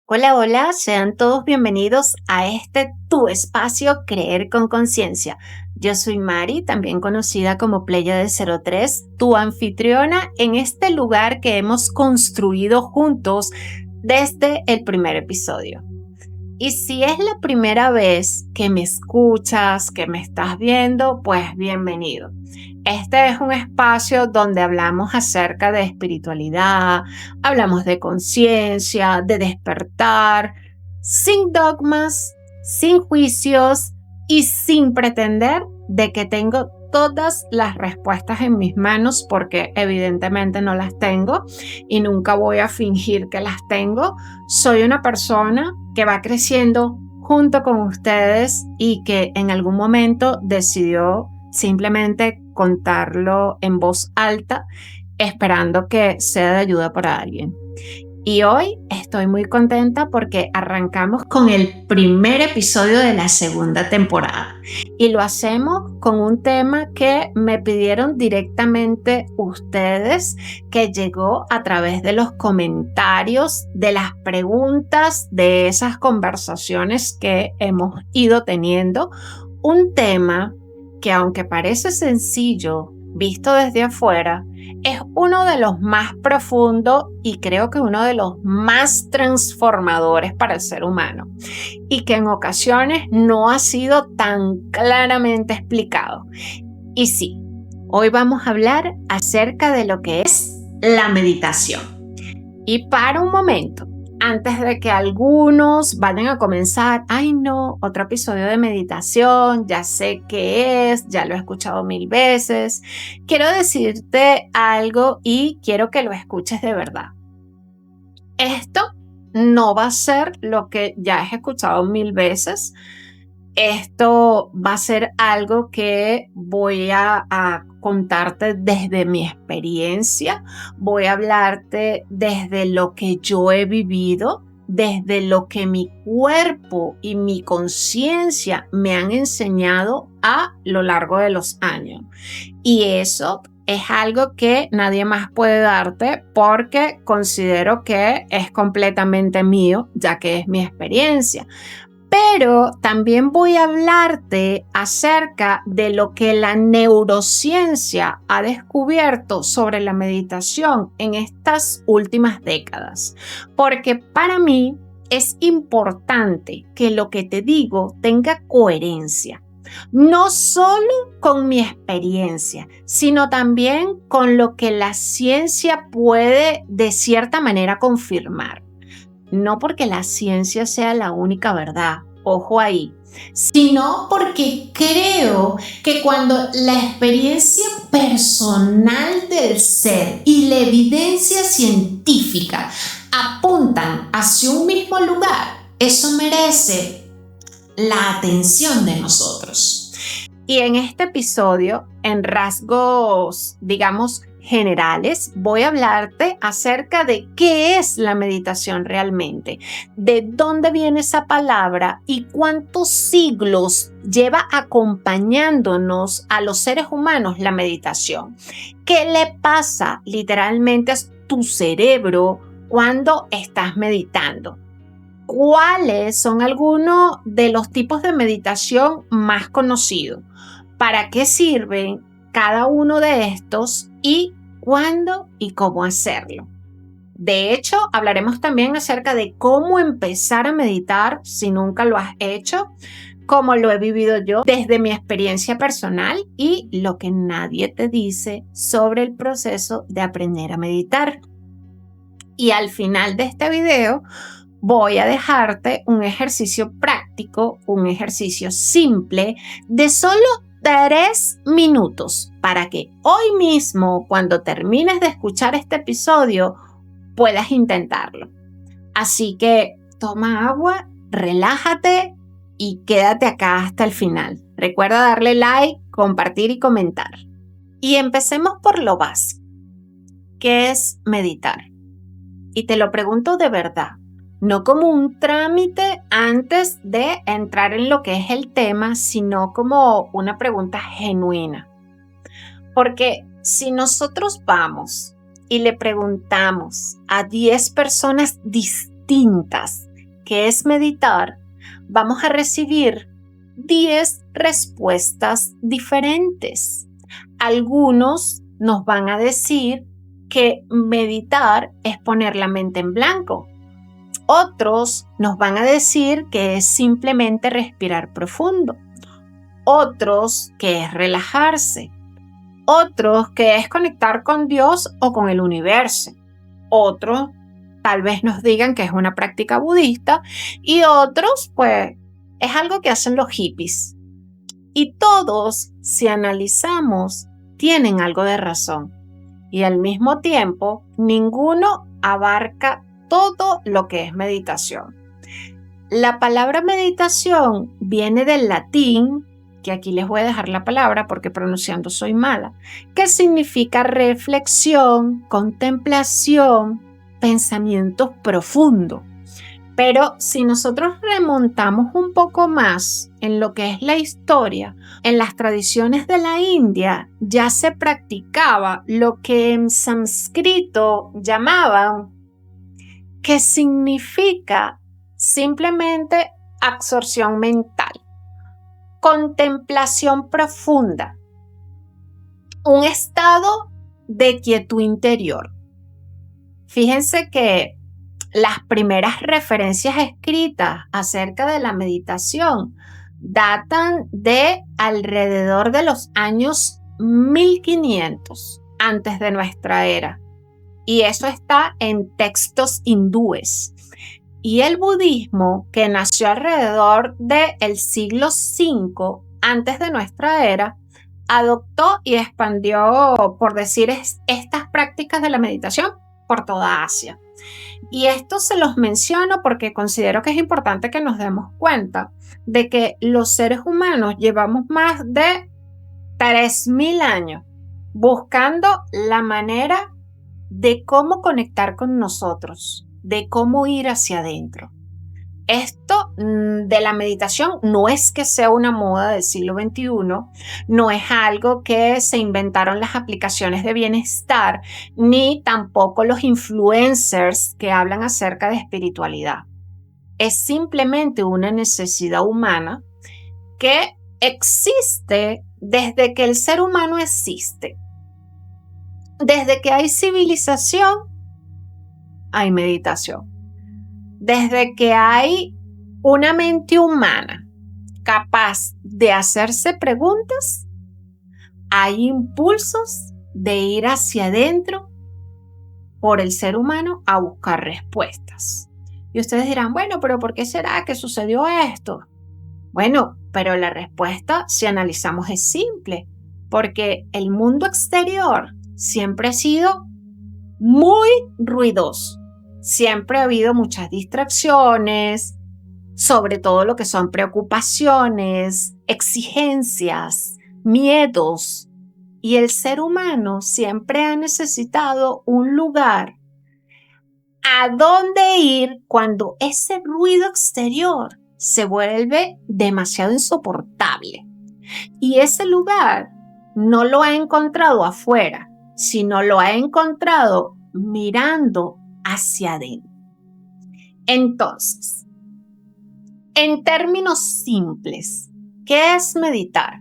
Hola, hola, sean todos bienvenidos a este tu espacio Creer con Conciencia. Yo soy Mari, también conocida como Pléyade03, tu anfitriona en este lugar que hemos construido juntos desde el primer episodio. Y si es la primera vez que me escuchas, que me estás viendo, pues bienvenido. Este es un espacio donde hablamos acerca de espiritualidad, hablamos de conciencia, de despertar, sin dogmas, sin juicios y sin pretender de que tengo todas las respuestas en mis manos, porque evidentemente no las tengo y nunca voy a fingir que las tengo. Soy una persona que va creciendo junto con ustedes y que en algún momento decidió simplemente contarlo en voz alta, esperando que sea de ayuda para alguien. Y hoy estoy muy contenta porque arrancamos con el primer episodio de la segunda temporada. Y lo hacemos con un tema que me pidieron directamente ustedes, que llegó a través de los comentarios, de las preguntas, de esas conversaciones que hemos ido teniendo. Un tema que, aunque parece sencillo visto desde afuera, es uno de los más profundos y creo que uno de los más transformadores para el ser humano, y que en ocasiones no ha sido tan claramente explicado. Y sí, hoy vamos a hablar acerca de lo que es la meditación. Y para un momento, antes de que algunos vayan a comenzar, ay no, otro episodio de meditación, ya sé qué es, ya lo he escuchado 1000 veces, quiero decirte algo y quiero que lo escuches de verdad. Esto no va a ser lo que ya has escuchado 1000 veces. Esto va a ser algo que voy a contarte desde mi experiencia, voy a hablarte desde lo que yo he vivido, desde lo que mi cuerpo y mi conciencia me han enseñado a lo largo de los años. Y eso es algo que nadie más puede darte porque considero que es completamente mío, ya que es mi experiencia. Pero también voy a hablarte acerca de lo que la neurociencia ha descubierto sobre la meditación en estas últimas décadas. Porque para mí es importante que lo que te digo tenga coherencia. No solo con mi experiencia, sino también con lo que la ciencia puede de cierta manera confirmar. No porque la ciencia sea la única verdad, ojo ahí, sino porque creo que cuando la experiencia personal del ser y la evidencia científica apuntan hacia un mismo lugar, eso merece la atención de nosotros. Y en este episodio, en rasgos, digamos, generales, voy a hablarte acerca de qué es la meditación realmente, de dónde viene esa palabra y cuántos siglos lleva acompañándonos a los seres humanos la meditación. ¿Qué le pasa literalmente a tu cerebro cuando estás meditando? ¿Cuáles son algunos de los tipos de meditación más conocidos? ¿Para qué sirven cada uno de estos y cuándo y cómo hacerlo? De hecho, hablaremos también acerca de cómo empezar a meditar si nunca lo has hecho, cómo lo he vivido yo desde mi experiencia personal y lo que nadie te dice sobre el proceso de aprender a meditar. Y al final de este video voy a dejarte un ejercicio práctico, un ejercicio simple de solo 3 minutos para que hoy mismo, cuando termines de escuchar este episodio, puedas intentarlo. Así que toma agua, relájate y quédate acá hasta el final. Recuerda darle like, compartir y comentar. Y empecemos por lo básico. ¿Qué es meditar? Y te lo pregunto de verdad. No como un trámite antes de entrar en lo que es el tema, sino como una pregunta genuina. Porque si nosotros vamos y le preguntamos a 10 personas distintas qué es meditar, vamos a recibir 10 respuestas diferentes. Algunos nos van a decir que meditar es poner la mente en blanco. Otros nos van a decir que es simplemente respirar profundo. Otros que es relajarse. Otros que es conectar con Dios o con el universo. Otros tal vez nos digan que es una práctica budista y otros pues es algo que hacen los hippies. Y todos, si analizamos, tienen algo de razón. Y al mismo tiempo, ninguno abarca todo lo que es meditación. La palabra meditación viene del latín, que aquí les voy a dejar la palabra porque pronunciando soy mala, que significa reflexión, contemplación, pensamiento profundo. Pero si nosotros remontamos un poco más en lo que es la historia, en las tradiciones de la India ya se practicaba lo que en sánscrito llamaban, que significa simplemente absorción mental, contemplación profunda, un estado de quietud interior. Fíjense que las primeras referencias escritas acerca de la meditación datan de alrededor de los años 1500 antes de nuestra era. Y eso está en textos hindúes. Y el budismo, que nació alrededor del siglo V antes de nuestra era, adoptó y expandió, por decir, estas prácticas de la meditación por toda Asia. Y esto se los menciono porque considero que es importante que nos demos cuenta de que los seres humanos llevamos más de 3000 años buscando la manera de cómo conectar con nosotros, de cómo ir hacia adentro. Esto de la meditación no es que sea una moda del siglo XXI, no es algo que se inventaron las aplicaciones de bienestar, ni tampoco los influencers que hablan acerca de espiritualidad. Es simplemente una necesidad humana que existe desde que el ser humano existe. Desde que hay civilización, hay meditación. Desde que hay una mente humana capaz de hacerse preguntas, hay impulsos de ir hacia adentro por el ser humano a buscar respuestas. Y ustedes dirán, bueno, pero ¿por qué será que sucedió esto? Bueno, pero la respuesta, si analizamos, es simple, porque el mundo exterior siempre ha sido muy ruidoso. Siempre ha habido muchas distracciones, sobre todo lo que son preocupaciones, exigencias, miedos. Y el ser humano siempre ha necesitado un lugar a donde ir cuando ese ruido exterior se vuelve demasiado insoportable. Y ese lugar no lo ha encontrado afuera, sino lo ha encontrado mirando hacia adentro. Entonces, en términos simples, ¿qué es meditar?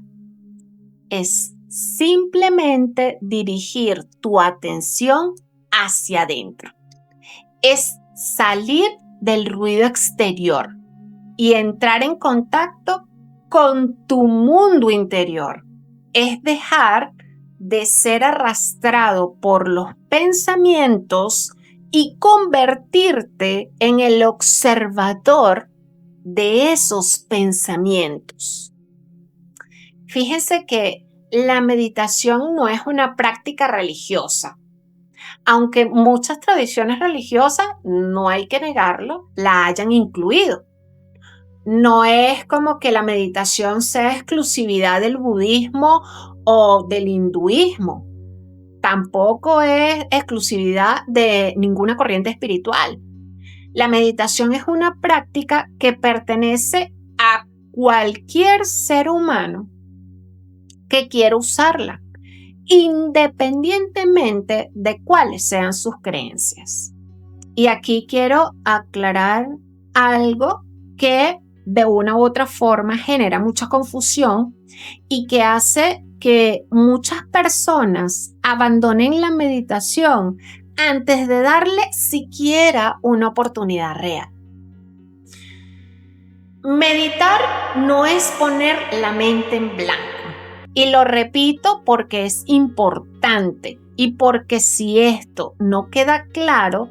Es simplemente dirigir tu atención hacia adentro. Es salir del ruido exterior y entrar en contacto con tu mundo interior. Es dejar de ser arrastrado por los pensamientos y convertirte en el observador de esos pensamientos. Fíjense que la meditación no es una práctica religiosa, aunque muchas tradiciones religiosas, no hay que negarlo, la hayan incluido. No es como que la meditación sea exclusividad del budismo o del hinduismo. Tampoco es exclusividad de ninguna corriente espiritual. La meditación es una práctica que pertenece a cualquier ser humano que quiera usarla, independientemente de cuáles sean sus creencias. Y aquí quiero aclarar algo que de una u otra forma genera mucha confusión y que hace que muchas personas abandonen la meditación antes de darle siquiera una oportunidad real. Meditar no es poner la mente en blanco. Y lo repito porque es importante y porque si esto no queda claro,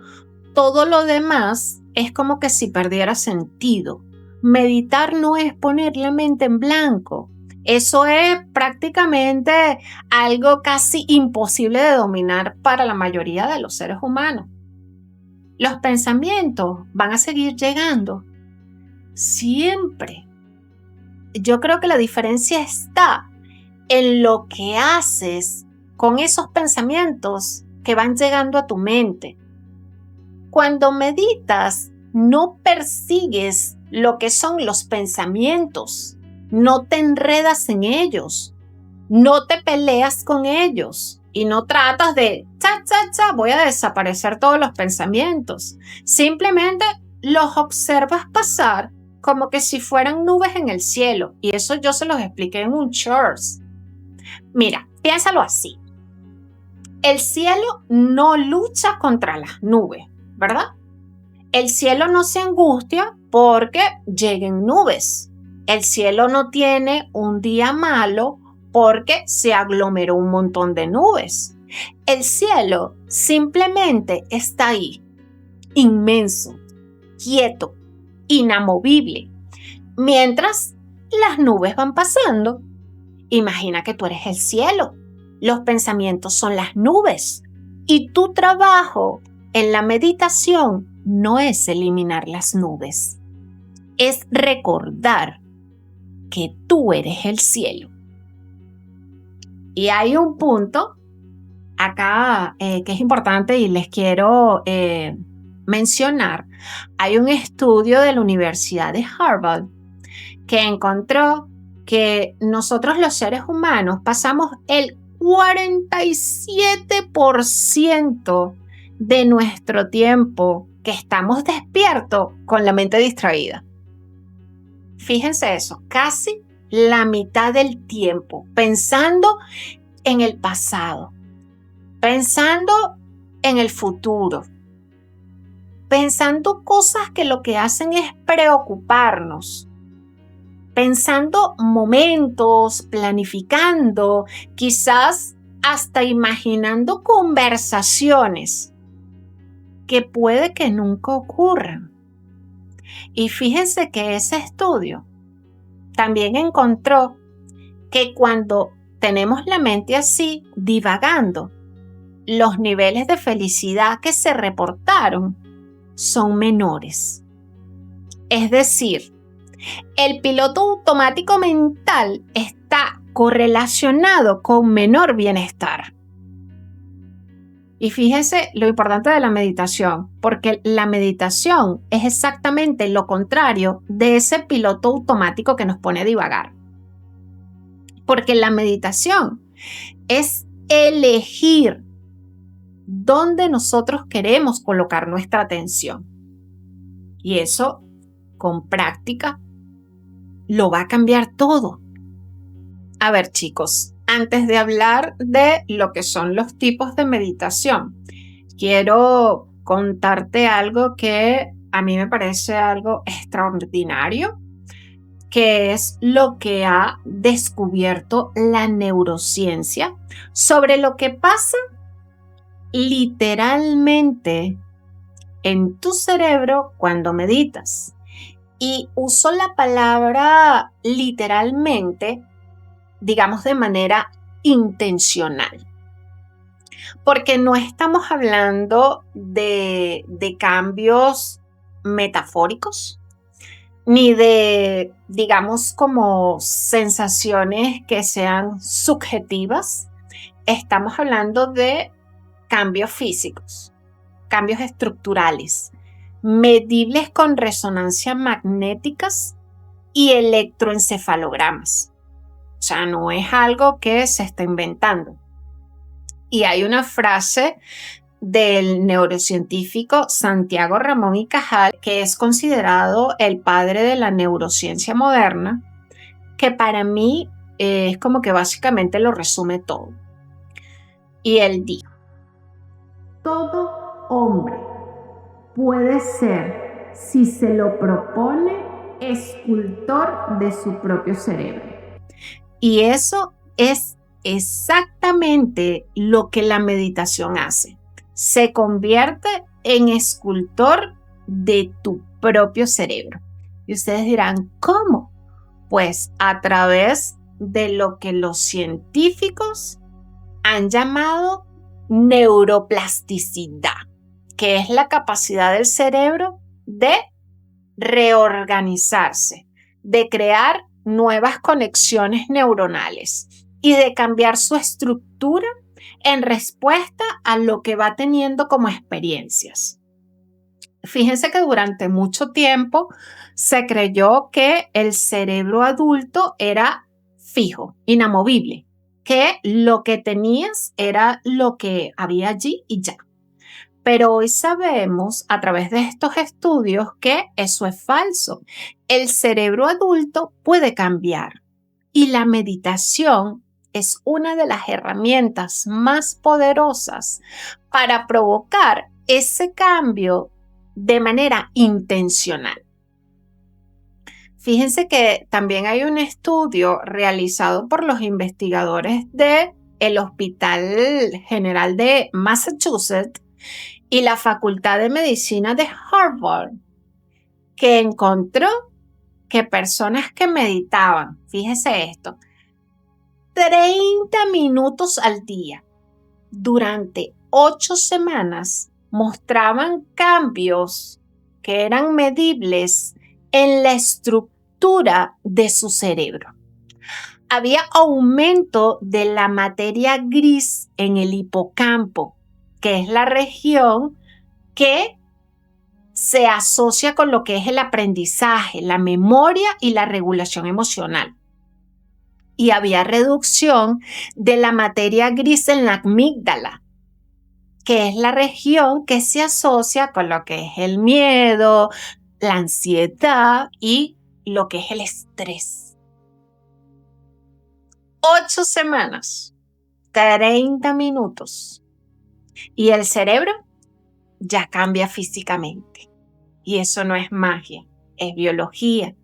todo lo demás es como que si perdiera sentido. Meditar no es poner la mente en blanco. Eso es prácticamente algo casi imposible de dominar para la mayoría de los seres humanos. Los pensamientos van a seguir llegando siempre. Yo creo que la diferencia está en lo que haces con esos pensamientos que van llegando a tu mente. Cuando meditas, no persigues lo que son los pensamientos, no te enredas en ellos, no te peleas con ellos y no tratas de, voy a desaparecer todos los pensamientos. Simplemente los observas pasar como que si fueran nubes en el cielo. Y eso yo se los expliqué en un shorts. Mira, piénsalo así. El cielo no lucha contra las nubes, ¿verdad? El cielo no se angustia porque lleguen nubes. El cielo no tiene un día malo porque se aglomeró un montón de nubes. El cielo simplemente está ahí, inmenso, quieto, inamovible. Mientras las nubes van pasando, imagina que tú eres el cielo. Los pensamientos son las nubes. Y tu trabajo en la meditación no es eliminar las nubes. Es recordar que tú eres el cielo. Y hay un punto acá que es importante y les quiero mencionar. Hay un estudio de la Universidad de Harvard que encontró que nosotros los seres humanos pasamos el 47% de nuestro tiempo que estamos despiertos con la mente distraída. Fíjense eso, casi la mitad del tiempo pensando en el pasado, pensando en el futuro, pensando cosas que lo que hacen es preocuparnos, pensando momentos, planificando, quizás hasta imaginando conversaciones que puede que nunca ocurran. Y fíjense que ese estudio también encontró que cuando tenemos la mente así, divagando, los niveles de felicidad que se reportaron son menores. Es decir, el piloto automático mental está correlacionado con menor bienestar. Y fíjense lo importante de la meditación, porque la meditación es exactamente lo contrario de ese piloto automático que nos pone a divagar. Porque la meditación es elegir dónde nosotros queremos colocar nuestra atención. Y eso, con práctica, lo va a cambiar todo. A ver, chicos, antes de hablar de lo que son los tipos de meditación, quiero contarte algo que a mí me parece algo extraordinario, que es lo que ha descubierto la neurociencia sobre lo que pasa literalmente en tu cerebro cuando meditas. Y uso la palabra literalmente, digamos de manera intencional, porque no estamos hablando de cambios metafóricos, ni de, digamos, como sensaciones que sean subjetivas. Estamos hablando de cambios físicos, cambios estructurales, medibles con resonancias magnéticas y electroencefalogramas. O sea, no es algo que se está inventando. Y hay una frase del neurocientífico Santiago Ramón y Cajal, que es considerado el padre de la neurociencia moderna, que para mí es como que básicamente lo resume todo. Y él dijo: todo hombre puede ser, si se lo propone, escultor de su propio cerebro. Y eso es exactamente lo que la meditación hace. Se convierte en escultor de tu propio cerebro. Y ustedes dirán, ¿cómo? Pues a través de lo que los científicos han llamado neuroplasticidad, que es la capacidad del cerebro de reorganizarse, de crear nuevas conexiones neuronales y de cambiar su estructura en respuesta a lo que va teniendo como experiencias. Fíjense que durante mucho tiempo se creyó que el cerebro adulto era fijo, inamovible, que lo que tenías era lo que había allí y ya. Pero hoy sabemos a través de estos estudios que eso es falso. El cerebro adulto puede cambiar y la meditación es una de las herramientas más poderosas para provocar ese cambio de manera intencional. Fíjense que también hay un estudio realizado por los investigadores del Hospital General de Massachusetts y la Facultad de Medicina de Harvard, que encontró que personas que meditaban, fíjese esto, 30 minutos al día durante 8 semanas mostraban cambios que eran medibles en la estructura de su cerebro. Había aumento de la materia gris en el hipocampo, que es la región que se asocia con lo que es el aprendizaje, la memoria y la regulación emocional. Y había reducción de la materia gris en la amígdala, que es la región que se asocia con lo que es el miedo, la ansiedad y lo que es el estrés. 8 semanas, 30 minutos. Y el cerebro ya cambia físicamente. Y eso no es magia, es biología.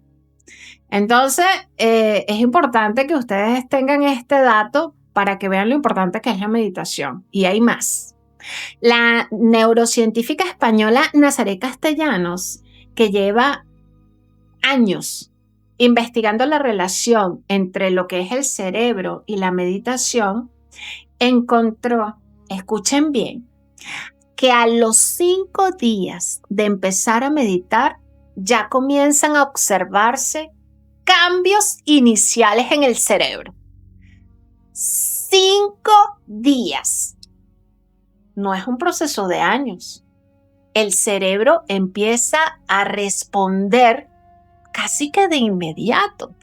Entonces, es importante que ustedes tengan este dato para que vean lo importante que es la meditación. Y hay más. La neurocientífica española Nazaret Castellanos, que lleva años investigando la relación entre lo que es el cerebro y la meditación, encontró, escuchen bien, que a los 5 días de empezar a meditar ya comienzan a observarse cambios iniciales en el cerebro. 5 días. No es un proceso de años. El cerebro empieza a responder casi que de inmediato.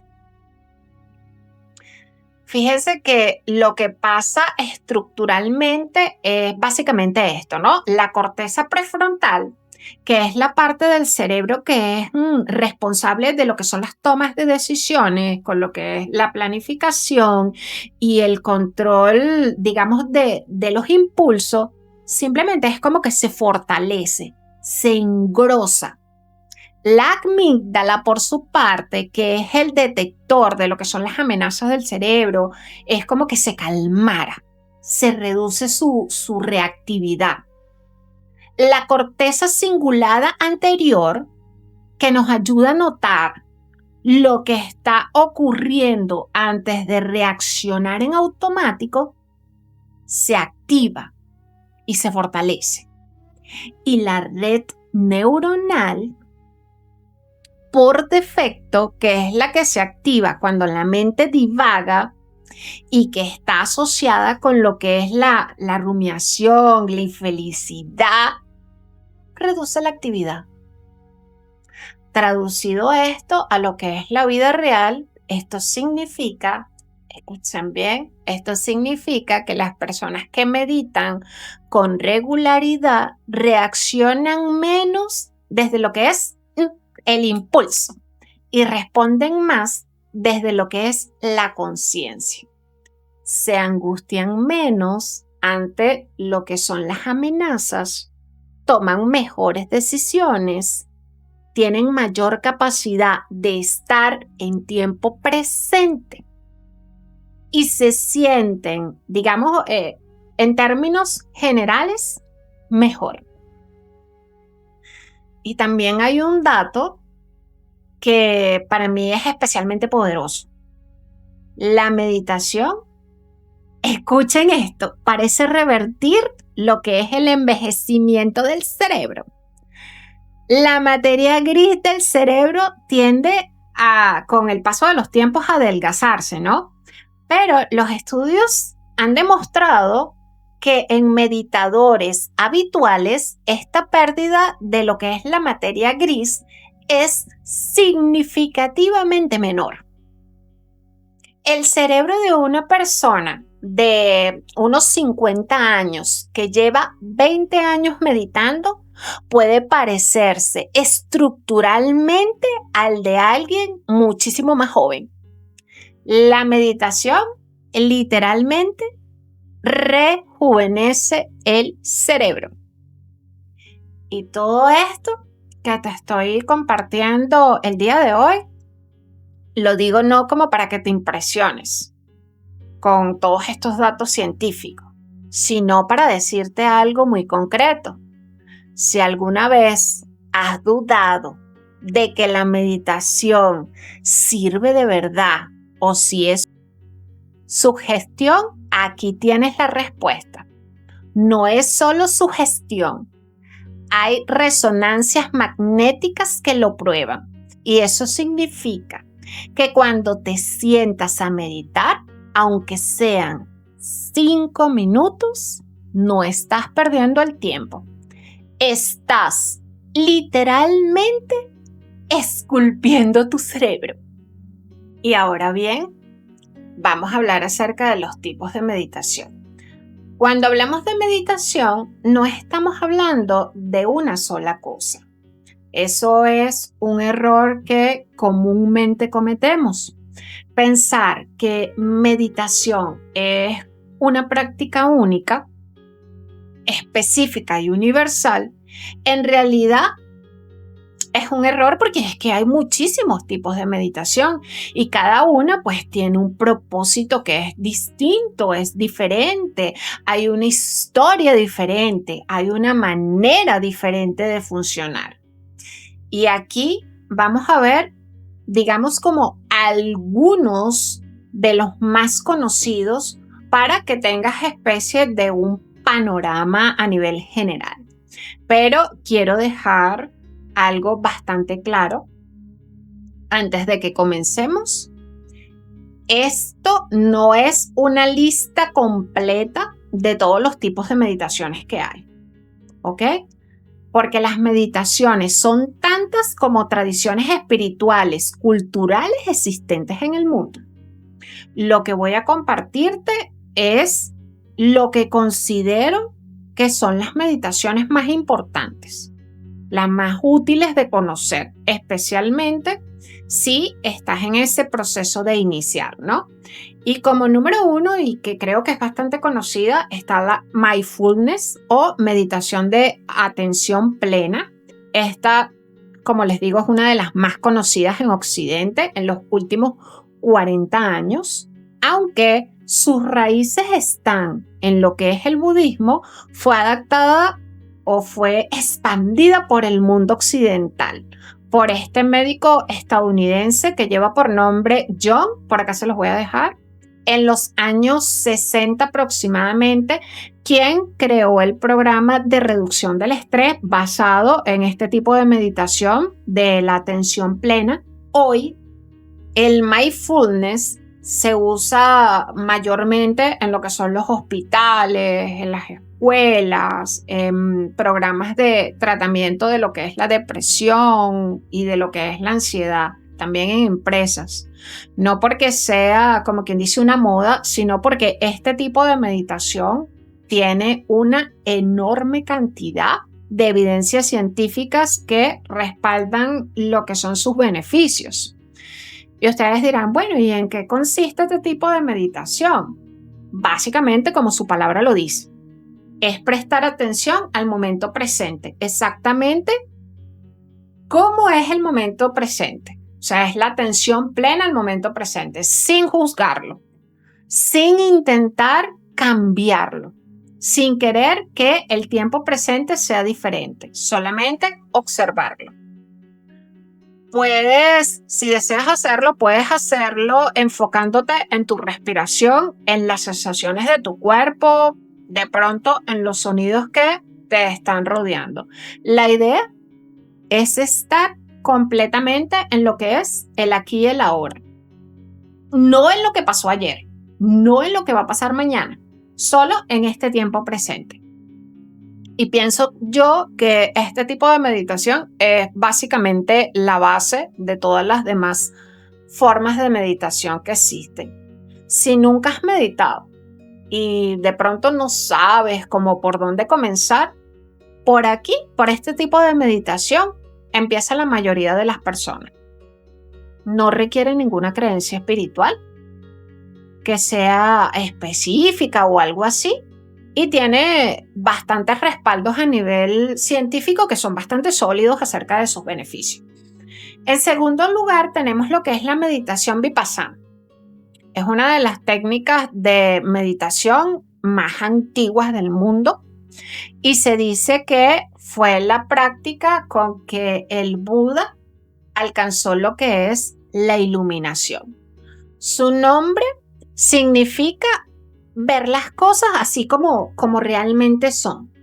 Fíjense que lo que pasa estructuralmente es básicamente esto, ¿no? La corteza prefrontal, que es la parte del cerebro que es responsable de lo que son las tomas de decisiones, con lo que es la planificación y el control, digamos, de los impulsos, simplemente es como que se fortalece, se engrosa. La amígdala, por su parte, que es el detector de lo que son las amenazas del cerebro, es como que se calmara, se reduce su reactividad. La corteza cingulada anterior, que nos ayuda a notar lo que está ocurriendo antes de reaccionar en automático, se activa y se fortalece. Y la red neuronal, por defecto, que es la que se activa cuando la mente divaga y que está asociada con lo que es la rumiación, la infelicidad, reduce la actividad. Traducido esto a lo que es la vida real, esto significa Escuchen bien, esto significa que las personas que meditan con regularidad reaccionan menos desde lo que es el impulso y responden más desde lo que es la conciencia. Se angustian menos ante lo que son las amenazas, toman mejores decisiones, tienen mayor capacidad de estar en tiempo presente y se sienten, digamos, en términos generales, mejor. Y también hay un dato que para mí es especialmente poderoso. La meditación, escuchen esto, parece revertir lo que es el envejecimiento del cerebro. La materia gris del cerebro tiende a, con el paso de los tiempos, a adelgazarse, ¿no? Pero los estudios han demostrado que en meditadores habituales esta pérdida de lo que es la materia gris es significativamente menor. El cerebro de una persona de unos 50 años que lleva 20 años meditando puede parecerse estructuralmente al de alguien muchísimo más joven. La meditación literalmente rejuvenece el cerebro. Y todo esto que te estoy compartiendo el día de hoy, lo digo no como para que te impresiones con todos estos datos científicos, sino para decirte algo muy concreto. Si alguna vez has dudado de que la meditación sirve de verdad o si es sugestión, aquí tienes la respuesta. No es solo sugestión. Hay resonancias magnéticas que lo prueban. Y eso significa que cuando te sientas a meditar, aunque sean 5 minutos, no estás perdiendo el tiempo. Estás literalmente esculpiendo tu cerebro. Y ahora bien, vamos a hablar acerca de los tipos de meditación. Cuando hablamos de meditación, no estamos hablando de una sola cosa. Eso es un error que comúnmente cometemos. Pensar que meditación es una práctica única, específica y universal, en realidad es un error porque es que hay muchísimos tipos de meditación y cada una pues tiene un propósito que es distinto, es diferente, hay una historia diferente, hay una manera diferente de funcionar. Y aquí vamos a ver, digamos, como algunos de los más conocidos para que tengas especie de un panorama a nivel general. Pero quiero dejar algo bastante claro antes de que comencemos. Esto no es una lista completa de todos los tipos de meditaciones que hay, ¿ok? Porque las meditaciones son tantas como tradiciones espirituales, culturales existentes en el mundo. Lo que voy a compartirte es lo que considero que son las meditaciones más importantes, las más útiles de conocer, especialmente si estás en ese proceso de iniciar, ¿no? Y como número 1, y que creo que es bastante conocida, está la mindfulness o meditación de atención plena. Esta, como les digo, es una de las más conocidas en Occidente en los últimos 40 años, aunque sus raíces están en lo que es el budismo, fue adaptada o fue expandida por el mundo occidental, por este médico estadounidense que lleva por nombre John, por acá se los voy a dejar, en los años 60 aproximadamente, quien creó el programa de reducción del estrés basado en este tipo de meditación de la atención plena. Hoy, el mindfulness se usa mayormente en lo que son los hospitales, en las escuelas, en programas de tratamiento de lo que es la depresión y de lo que es la ansiedad. también en empresas. No porque sea, como quien dice, una moda, sino porque este tipo de meditación tiene una enorme cantidad de evidencias científicas que respaldan lo que son sus beneficios. Y ustedes dirán, bueno, ¿y en qué consiste este tipo de meditación? Básicamente, como su palabra lo dice, es prestar atención al momento presente, exactamente cómo es el momento presente. O sea, es la atención plena al momento presente, sin juzgarlo, sin intentar cambiarlo, sin querer que el tiempo presente sea diferente, solamente observarlo. Si deseas hacerlo, puedes hacerlo enfocándote en tu respiración, en las sensaciones de tu cuerpo, de pronto en los sonidos que te están rodeando. La idea es estar completamente en lo que es el aquí y el ahora. No en lo que pasó ayer, no en lo que va a pasar mañana, solo en este tiempo presente. Y pienso yo que este tipo de meditación es básicamente la base de todas las demás formas de meditación que existen. Si nunca has meditado y de pronto no sabes cómo por dónde comenzar, por aquí, por este tipo de meditación, empieza la mayoría de las personas. No requiere ninguna creencia espiritual que sea específica o algo así. Y tiene bastantes respaldos a nivel científico que son bastante sólidos acerca de sus beneficios. En segundo lugar, tenemos lo que es la meditación vipassana. Es una de las técnicas de meditación más antiguas del mundo y se dice que fue la práctica con que el Buda alcanzó lo que es la iluminación. Su nombre significa ver las cosas así como realmente son.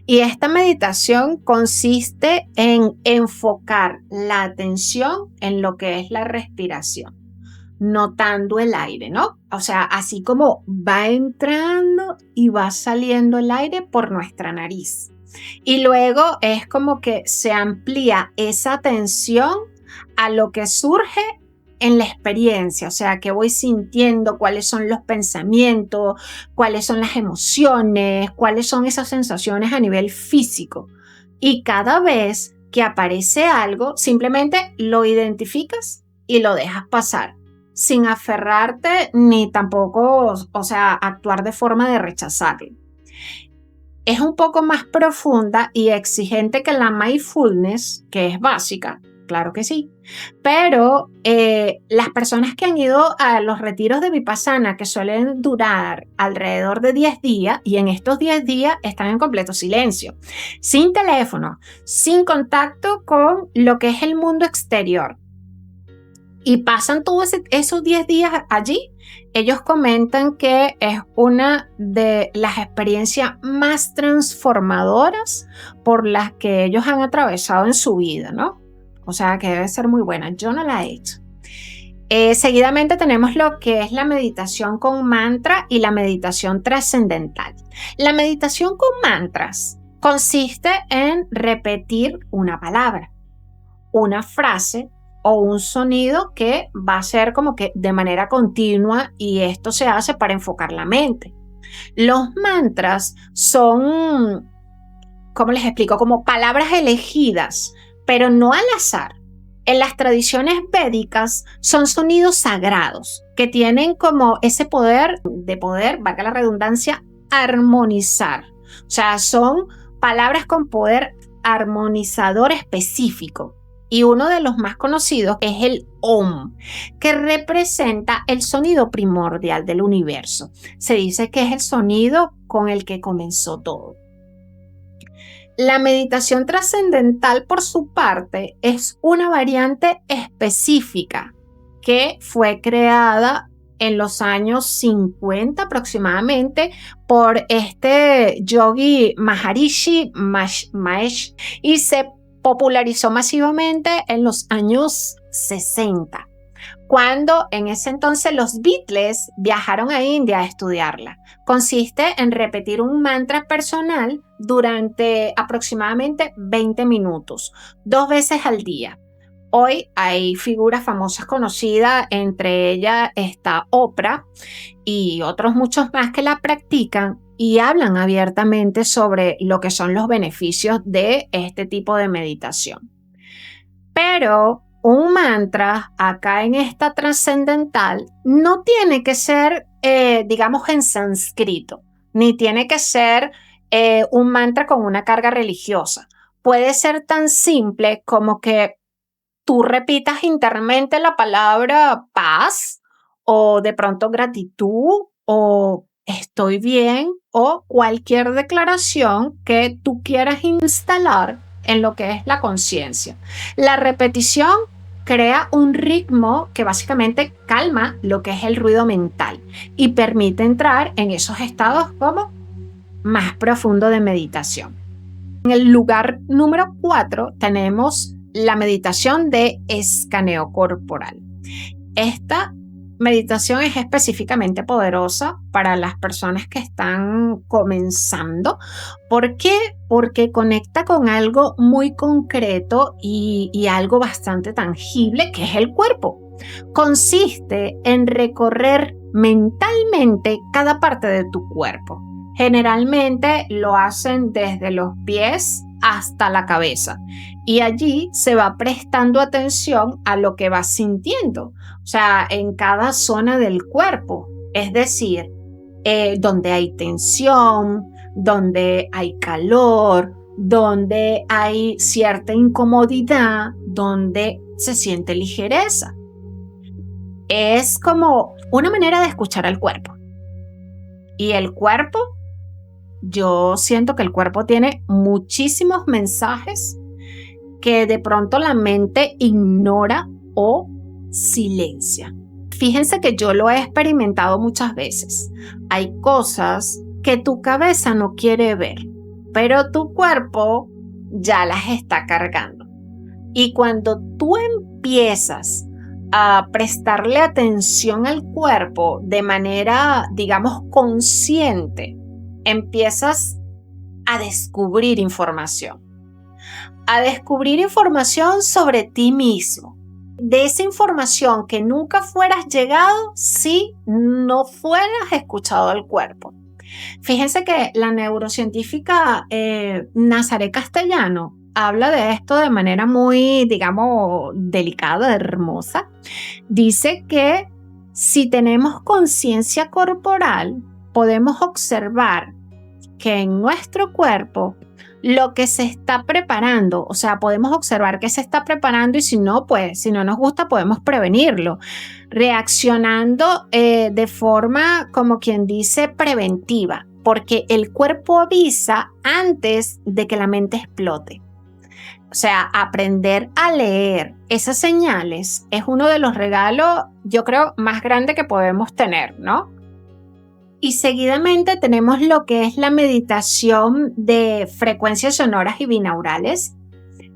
Y esta meditación consiste en enfocar la atención en lo que es la respiración, notando el aire, ¿no? O sea, así como va entrando y va saliendo el aire por nuestra nariz. Y luego es como que se amplía esa atención a lo que surge en la experiencia, o sea, que voy sintiendo, cuáles son los pensamientos, cuáles son las emociones, cuáles son esas sensaciones a nivel físico. Y cada vez que aparece algo, simplemente lo identificas y lo dejas pasar, sin aferrarte ni tampoco, o sea, actuar de forma de rechazarlo. Es un poco más profunda y exigente que la mindfulness, que es básica. Claro que sí, pero las personas que han ido a los retiros de Vipassana, que suelen durar alrededor de 10 días, y en estos 10 días están en completo silencio, sin teléfono, sin contacto con lo que es el mundo exterior, y pasan todos esos 10 días allí, ellos comentan que es una de las experiencias más transformadoras por las que ellos han atravesado en su vida, ¿no? O sea, que debe ser muy buena. Yo no la he hecho. Seguidamente tenemos lo que es la meditación con mantra y la meditación trascendental. La meditación con mantras consiste en repetir una palabra, una frase o un sonido que va a ser como que de manera continua, y esto se hace para enfocar la mente. Los mantras son, ¿cómo les explico? Como palabras elegidas, pero no al azar. En las tradiciones védicas son sonidos sagrados que tienen como ese poder, valga la redundancia, armonizar. O sea, son palabras con poder armonizador específico. Y uno de los más conocidos es el Om, que representa el sonido primordial del universo. Se dice que es el sonido con el que comenzó todo. La meditación trascendental, por su parte, es una variante específica que fue creada en los años 50 aproximadamente por este yogi Maharishi Mahesh y se popularizó masivamente en los años 60, cuando en ese entonces los Beatles viajaron a India a estudiarla. Consiste en repetir un mantra personal durante aproximadamente 20 minutos, 2 veces al día. Hoy hay figuras famosas conocidas, entre ellas está Oprah y otros muchos más que la practican y hablan abiertamente sobre lo que son los beneficios de este tipo de meditación. Pero un mantra acá en esta trascendental no tiene que ser, digamos, en sánscrito, ni tiene que ser un mantra con una carga religiosa. Puede ser tan simple como que tú repitas internamente la palabra paz o de pronto gratitud o estoy bien o cualquier declaración que tú quieras instalar en lo que es la conciencia. La repetición crea un ritmo que básicamente calma lo que es el ruido mental y permite entrar en esos estados como más profundo de meditación. En el lugar número 4 tenemos la meditación de escaneo corporal. Esta meditación es específicamente poderosa para las personas que están comenzando. ¿Por qué? Porque conecta con algo muy concreto y algo bastante tangible, que es el cuerpo. Consiste en recorrer mentalmente cada parte de tu cuerpo. Generalmente lo hacen desde los pies hasta la cabeza y allí se va prestando atención a lo que vas sintiendo, o sea, en cada zona del cuerpo, es decir, donde hay tensión, donde hay calor, donde hay cierta incomodidad, donde se siente ligereza. Es como una manera de escuchar al cuerpo. Y el cuerpo, yo siento que el cuerpo tiene muchísimos mensajes que de pronto la mente ignora o silencia. Fíjense que yo lo he experimentado muchas veces. Hay cosas que tu cabeza no quiere ver, pero tu cuerpo ya las está cargando. Y cuando tú empiezas a prestarle atención al cuerpo de manera, digamos, consciente, empiezas a descubrir información sobre ti mismo. De esa información que nunca fueras llegado si no fueras escuchado al cuerpo. Fíjense que la neurocientífica Nazaré Castellano habla de esto de manera muy, digamos, delicada, hermosa. Dice que si tenemos conciencia corporal, podemos observar que en nuestro cuerpo lo que se está preparando, o sea, podemos observar que se está preparando y si no, pues, si no nos gusta, podemos prevenirlo, reaccionando de forma, como quien dice, preventiva, porque el cuerpo avisa antes de que la mente explote. O sea, aprender a leer esas señales es uno de los regalos, yo creo, más grandes que podemos tener, ¿no? Y seguidamente tenemos lo que es la meditación de frecuencias sonoras y binaurales.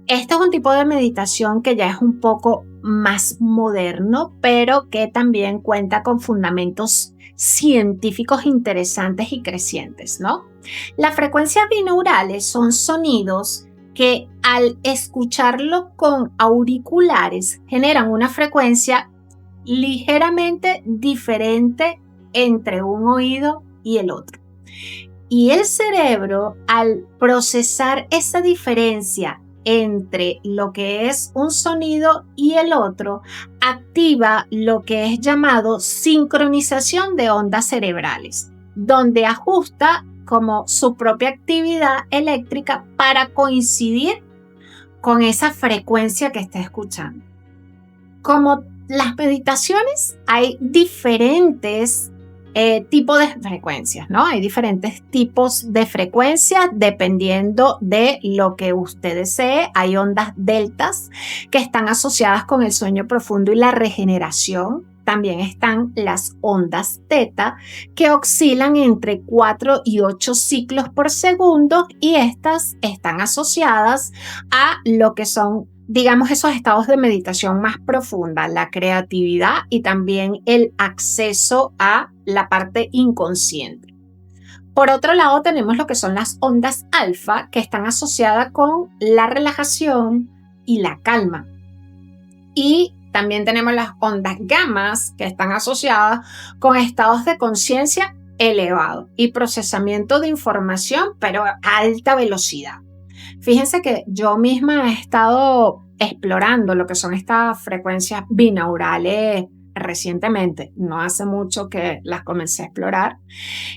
Este es un tipo de meditación que ya es un poco más moderno, pero que también cuenta con fundamentos científicos interesantes y crecientes, ¿no? Las frecuencias binaurales son sonidos que al escucharlo con auriculares generan una frecuencia ligeramente diferente entre un oído y el otro. Y el cerebro, al procesar esa diferencia entre lo que es un sonido y el otro, activa lo que es llamado sincronización de ondas cerebrales, donde ajusta como su propia actividad eléctrica para coincidir con esa frecuencia que está escuchando. Como las meditaciones, hay diferentes tipos de frecuencias, ¿no? Hay diferentes tipos de frecuencias dependiendo de lo que usted desee. Hay ondas deltas que están asociadas con el sueño profundo y la regeneración. También están las ondas teta que oscilan entre 4 y 8 ciclos por segundo y estas están asociadas a lo que son, digamos, esos estados de meditación más profunda, la creatividad y también el acceso a la parte inconsciente. Por otro lado, tenemos lo que son las ondas alfa, que están asociadas con la relajación y la calma. Y también tenemos las ondas gamas, que están asociadas con estados de conciencia elevado y procesamiento de información, pero a alta velocidad. Fíjense que yo misma he estado explorando lo que son estas frecuencias binaurales recientemente, no hace mucho que las comencé a explorar,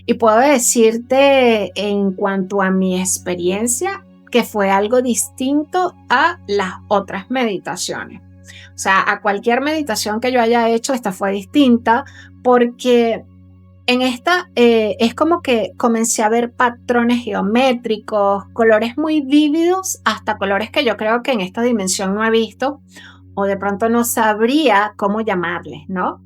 y puedo decirte en cuanto a mi experiencia que fue algo distinto a las otras meditaciones. O sea, a cualquier meditación que yo haya hecho, esta fue distinta porque en esta es como que comencé a ver patrones geométricos, colores muy vívidos, hasta colores que yo creo que en esta dimensión no he visto o de pronto no sabría cómo llamarles, ¿no?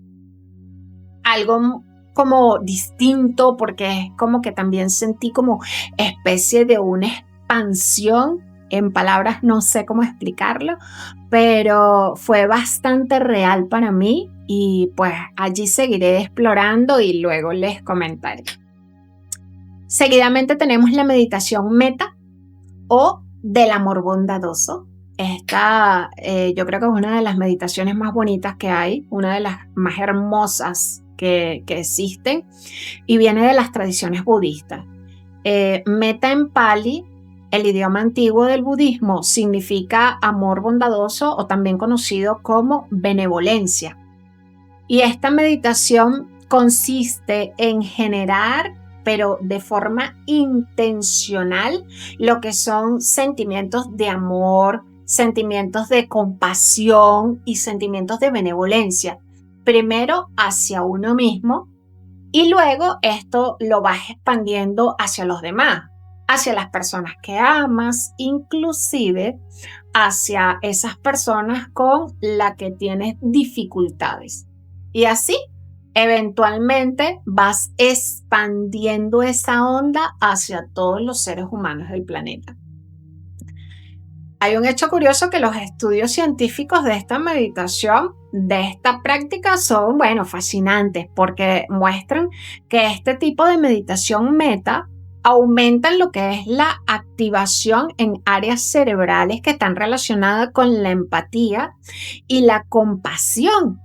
Algo como distinto porque es como que también sentí como especie de una expansión. En palabras no sé cómo explicarlo, pero fue bastante real para mí y pues allí seguiré explorando y luego les comentaré. Seguidamente tenemos la meditación meta o del amor bondadoso. Esta yo creo que es una de las meditaciones más bonitas que hay, una de las más hermosas que existen y viene de las tradiciones budistas. Meta en Pali, el idioma antiguo del budismo, significa amor bondadoso o también conocido como benevolencia. Y esta meditación consiste en generar, pero de forma intencional, lo que son sentimientos de amor, sentimientos de compasión y sentimientos de benevolencia. Primero hacia uno mismo y luego esto lo vas expandiendo hacia los demás, hacia las personas que amas, inclusive hacia esas personas con las que tienes dificultades. Y así, eventualmente vas expandiendo esa onda hacia todos los seres humanos del planeta. Hay un hecho curioso que los estudios científicos de esta meditación, de esta práctica, son, fascinantes porque muestran que este tipo de meditación meta aumentan lo que es la activación en áreas cerebrales que están relacionadas con la empatía y la compasión.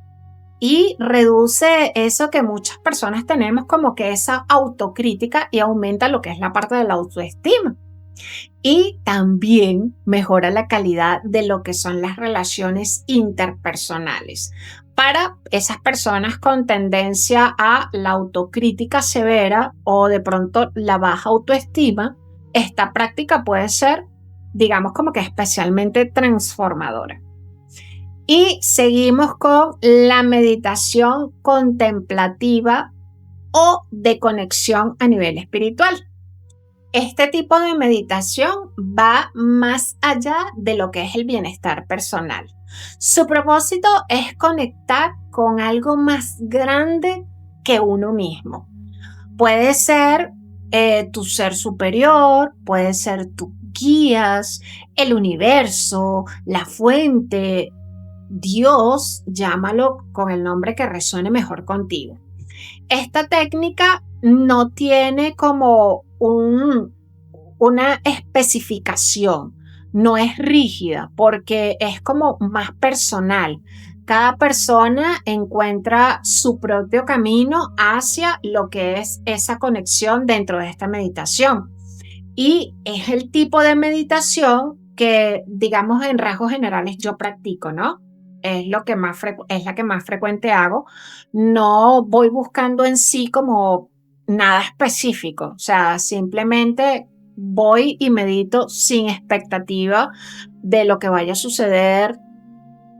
Y reduce eso que muchas personas tenemos como que esa autocrítica y aumenta lo que es la parte de la autoestima. Y también mejora la calidad de lo que son las relaciones interpersonales. Para esas personas con tendencia a la autocrítica severa o de pronto la baja autoestima, esta práctica puede ser, digamos, como que especialmente transformadora. Y seguimos con la meditación contemplativa o de conexión a nivel espiritual. Este tipo de meditación va más allá de lo que es el bienestar personal. Su propósito es conectar con algo más grande que uno mismo. Puede ser tu ser superior, puede ser tus guías, el universo, la fuente, Dios, llámalo con el nombre que resuene mejor contigo. Esta técnica no tiene como una especificación, no es rígida porque es como más personal. Cada persona encuentra su propio camino hacia lo que es esa conexión dentro de esta meditación. Y es el tipo de meditación que, digamos, en rasgos generales yo practico, ¿no? Es la que más frecuente hago. No voy buscando en sí como nada específico, o sea, simplemente voy y medito sin expectativa de lo que vaya a suceder,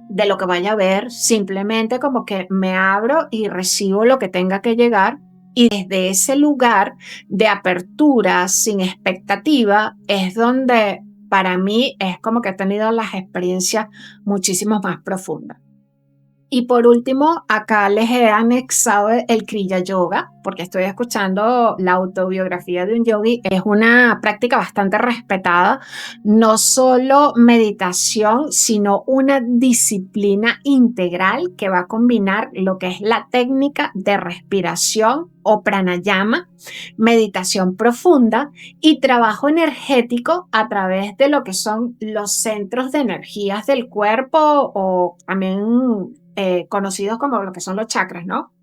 de lo que vaya a ver, simplemente como que me abro y recibo lo que tenga que llegar. Y desde ese lugar de apertura sin expectativa es donde para mí es como que he tenido las experiencias muchísimo más profundas. Y por último, acá les he anexado el Kriya Yoga, porque estoy escuchando la autobiografía de un yogi. Es una práctica bastante respetada, no solo meditación, sino una disciplina integral que va a combinar lo que es la técnica de respiración o pranayama, meditación profunda y trabajo energético a través de lo que son los centros de energías del cuerpo o también conocidos como lo que son los chakras, ¿no?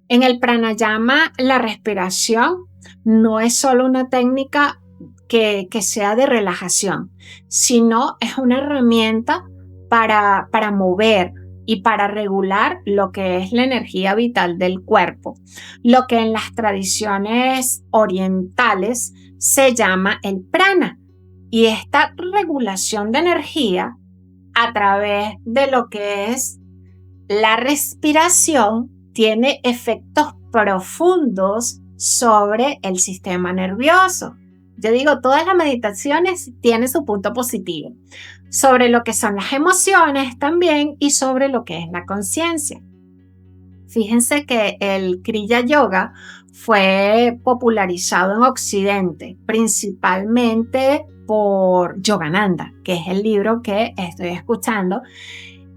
En el pranayama, la respiración no es solo una técnica que sea de relajación, sino es una herramienta para mover y para regular lo que es la energía vital del cuerpo, lo que en las tradiciones orientales se llama el prana. Y esta regulación de energía a través de lo que es la respiración tiene efectos profundos sobre el sistema nervioso. Yo digo, todas las meditaciones tienen su punto positivo, sobre lo que son las emociones también y sobre lo que es la conciencia. Fíjense que el Kriya Yoga fue popularizado en Occidente, principalmente por Yogananda, que es el libro que estoy escuchando.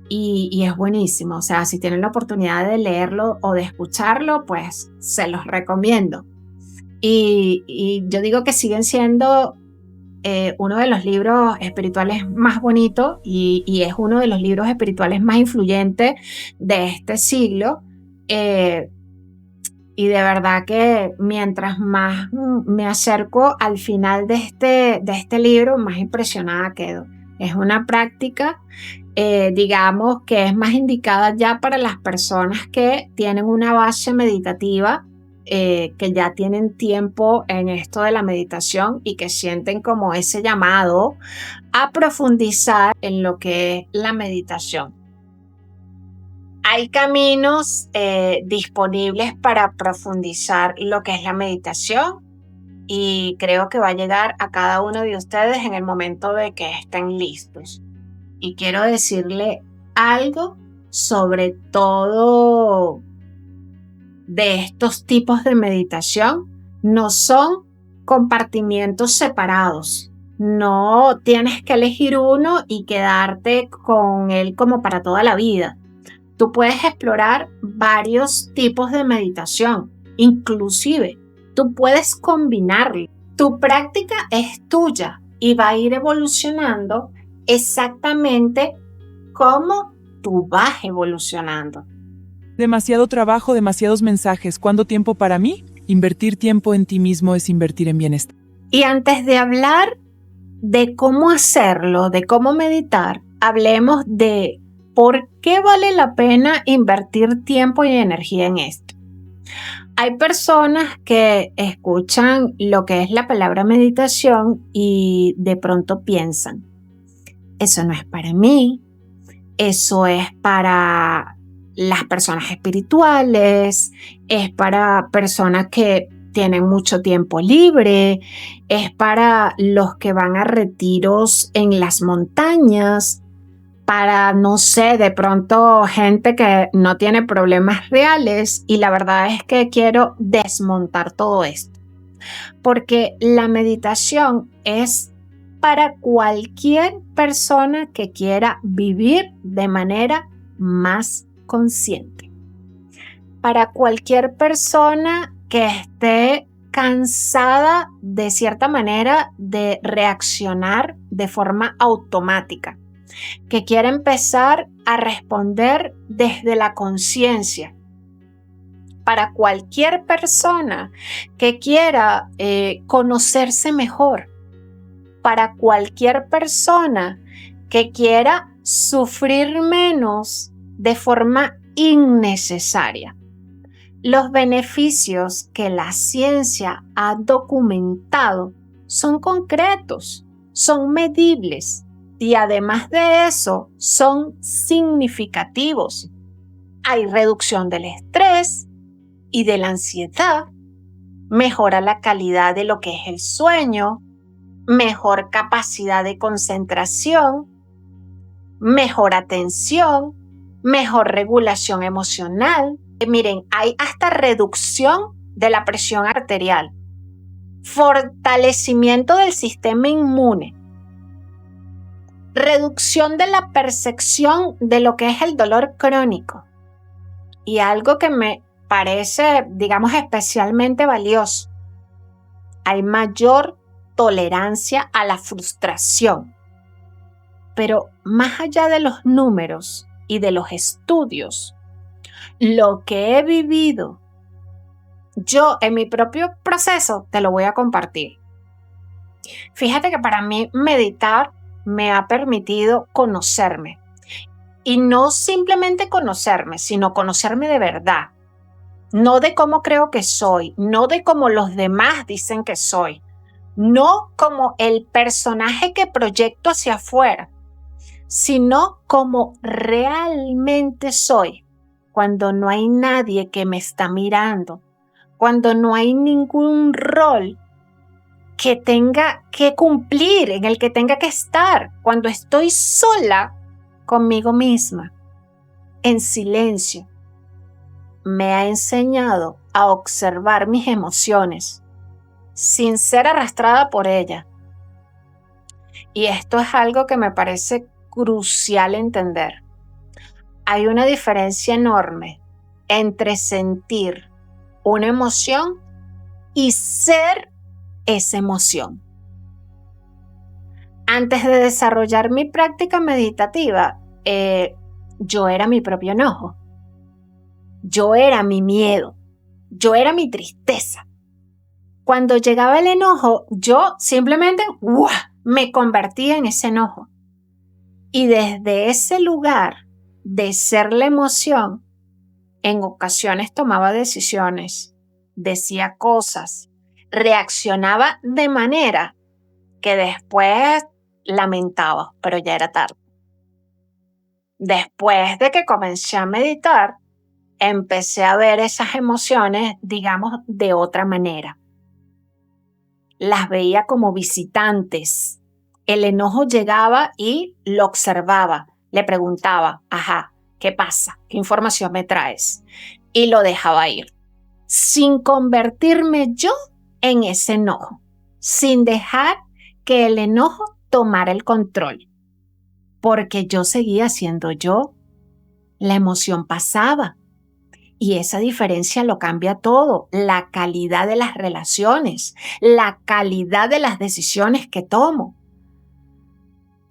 Y es buenísimo, o sea, si tienen la oportunidad de leerlo o de escucharlo, pues se los recomiendo. Y yo digo que siguen siendo uno de los libros espirituales más bonitos y es uno de los libros espirituales más influyentes de este siglo. Y de verdad que mientras más me acerco al final de este libro, más impresionada quedo. Es una práctica digamos que es más indicada ya para las personas que tienen una base meditativa, que ya tienen tiempo en esto de la meditación y que sienten como ese llamado a profundizar en lo que es la meditación. Hay caminos disponibles para profundizar lo que es la meditación y creo que va a llegar a cada uno de ustedes en el momento de que estén listos. Y quiero decirle algo sobre todo de estos tipos de meditación. No son compartimientos separados. No tienes que elegir uno y quedarte con él como para toda la vida. Tú puedes explorar varios tipos de meditación. Inclusive, tú puedes combinarlo. Tu práctica es tuya y va a ir evolucionando exactamente como tú vas evolucionando. Demasiado trabajo, demasiados mensajes. ¿Cuánto tiempo para mí? Invertir tiempo en ti mismo es invertir en bienestar. Y antes de hablar de cómo hacerlo, de cómo meditar, hablemos de por qué vale la pena invertir tiempo y energía en esto. Hay personas que escuchan lo que es la palabra meditación y de pronto piensan, eso no es para mí, eso es para las personas espirituales, es para personas que tienen mucho tiempo libre, es para los que van a retiros en las montañas, para, no sé, de pronto gente que no tiene problemas reales. Y la verdad es que quiero desmontar todo esto, porque la meditación es para cualquier persona que quiera vivir de manera más consciente. Para cualquier persona que esté cansada de cierta manera de reaccionar de forma automática, que quiera empezar a responder desde la conciencia. Para cualquier persona que quiera conocerse mejor, para cualquier persona que quiera sufrir menos de forma innecesaria. Los beneficios que la ciencia ha documentado son concretos, son medibles y además de eso son significativos. Hay reducción del estrés y de la ansiedad, mejora la calidad de lo que es el sueño, mejor capacidad de concentración, mejor atención, mejor regulación emocional. Miren, hay hasta reducción de la presión arterial, fortalecimiento del sistema inmune, reducción de la percepción de lo que es el dolor crónico. Y algo que me parece, digamos, especialmente valioso, hay mayor tolerancia a la frustración. Pero más allá de los números y de los estudios, lo que he vivido yo en mi propio proceso te lo voy a compartir. Fíjate que para mí meditar me ha permitido conocerme. Y no simplemente conocerme, sino conocerme de verdad. No de cómo creo que soy, no de cómo los demás dicen que soy, no como el personaje que proyecto hacia afuera, sino como realmente soy, cuando no hay nadie que me está mirando, cuando no hay ningún rol que tenga que cumplir, en el que tenga que estar, cuando estoy sola conmigo misma, en silencio. Me ha enseñado a observar mis emociones sin ser arrastrada por ellas. Y esto es algo que me parece crucial entender. Hay una diferencia enorme entre sentir una emoción y ser esa emoción. Antes de desarrollar mi práctica meditativa, yo era mi propio enojo. Yo era mi miedo. Yo era mi tristeza. Cuando llegaba el enojo, yo simplemente me convertía en ese enojo. Y desde ese lugar de ser la emoción, en ocasiones tomaba decisiones, decía cosas, reaccionaba de manera que después lamentaba, pero ya era tarde. Después de que comencé a meditar, empecé a ver esas emociones, digamos, de otra manera. Las veía como visitantes. El enojo llegaba y lo observaba. Le preguntaba, ¿qué pasa? ¿Qué información me traes? Y lo dejaba ir, sin convertirme yo en ese enojo, sin dejar que el enojo tomara el control, porque yo seguía siendo yo. La emoción pasaba. Y esa diferencia lo cambia todo, la calidad de las relaciones, la calidad de las decisiones que tomo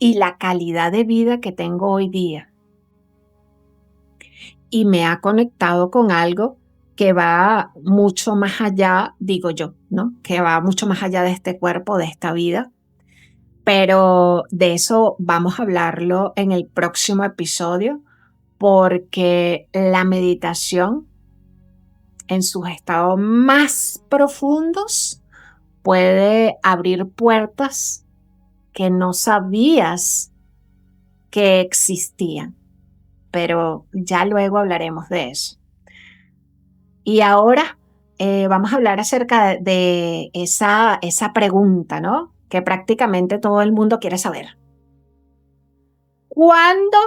y la calidad de vida que tengo hoy día. Y me ha conectado con algo que va mucho más allá, digo yo, ¿no? Que va mucho más allá de este cuerpo, de esta vida. Pero de eso vamos a hablarlo en el próximo episodio, porque la meditación en sus estados más profundos puede abrir puertas que no sabías que existían, pero ya luego hablaremos de eso. Y ahora vamos a hablar acerca de esa pregunta, ¿no? Que prácticamente todo el mundo quiere saber. ¿Cuándo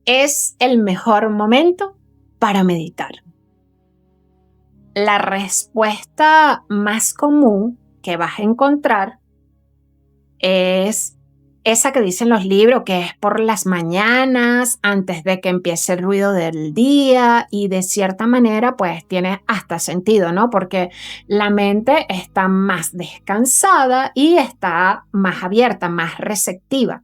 es el mejor momento para meditar? La respuesta más común que vas a encontrar es esa que dicen los libros, que es por las mañanas, antes de que empiece el ruido del día, y de cierta manera pues tiene hasta sentido, ¿no? Porque la mente está más descansada y está más abierta, más receptiva,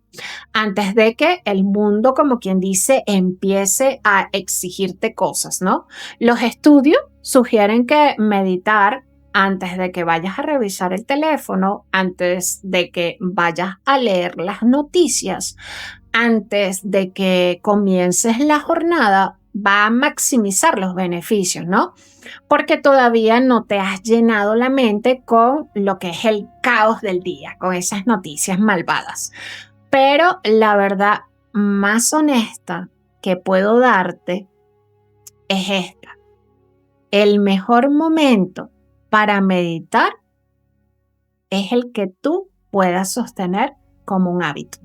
antes de que el mundo, como quien dice, empiece a exigirte cosas, ¿no? Los estudios sugieren que meditar antes de que vayas a revisar el teléfono, antes de que vayas a leer las noticias, antes de que comiences la jornada, va a maximizar los beneficios, ¿no? Porque todavía no te has llenado la mente con lo que es el caos del día, con esas noticias malvadas. Pero la verdad más honesta que puedo darte es esta. El mejor momento para meditar es el que tú puedas sostener como un hábito.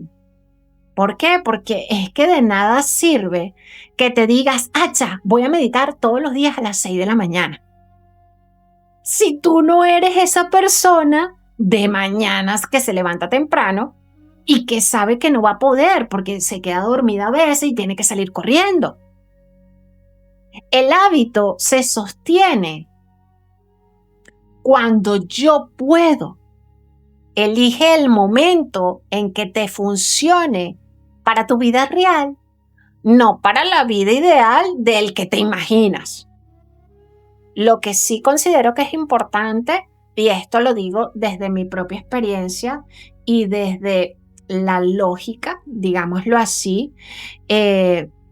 ¿Por qué? Porque es que de nada sirve que te digas, ya, voy a meditar todos los días a las 6 de la mañana. Si tú no eres esa persona de mañanas que se levanta temprano y que sabe que no va a poder porque se queda dormida a veces y tiene que salir corriendo. El hábito se sostiene cuando yo puedo. Elige el momento en que te funcione para tu vida real, no para la vida ideal del que te imaginas. Lo que sí considero que es importante, y esto lo digo desde mi propia experiencia y desde la lógica, digámoslo así,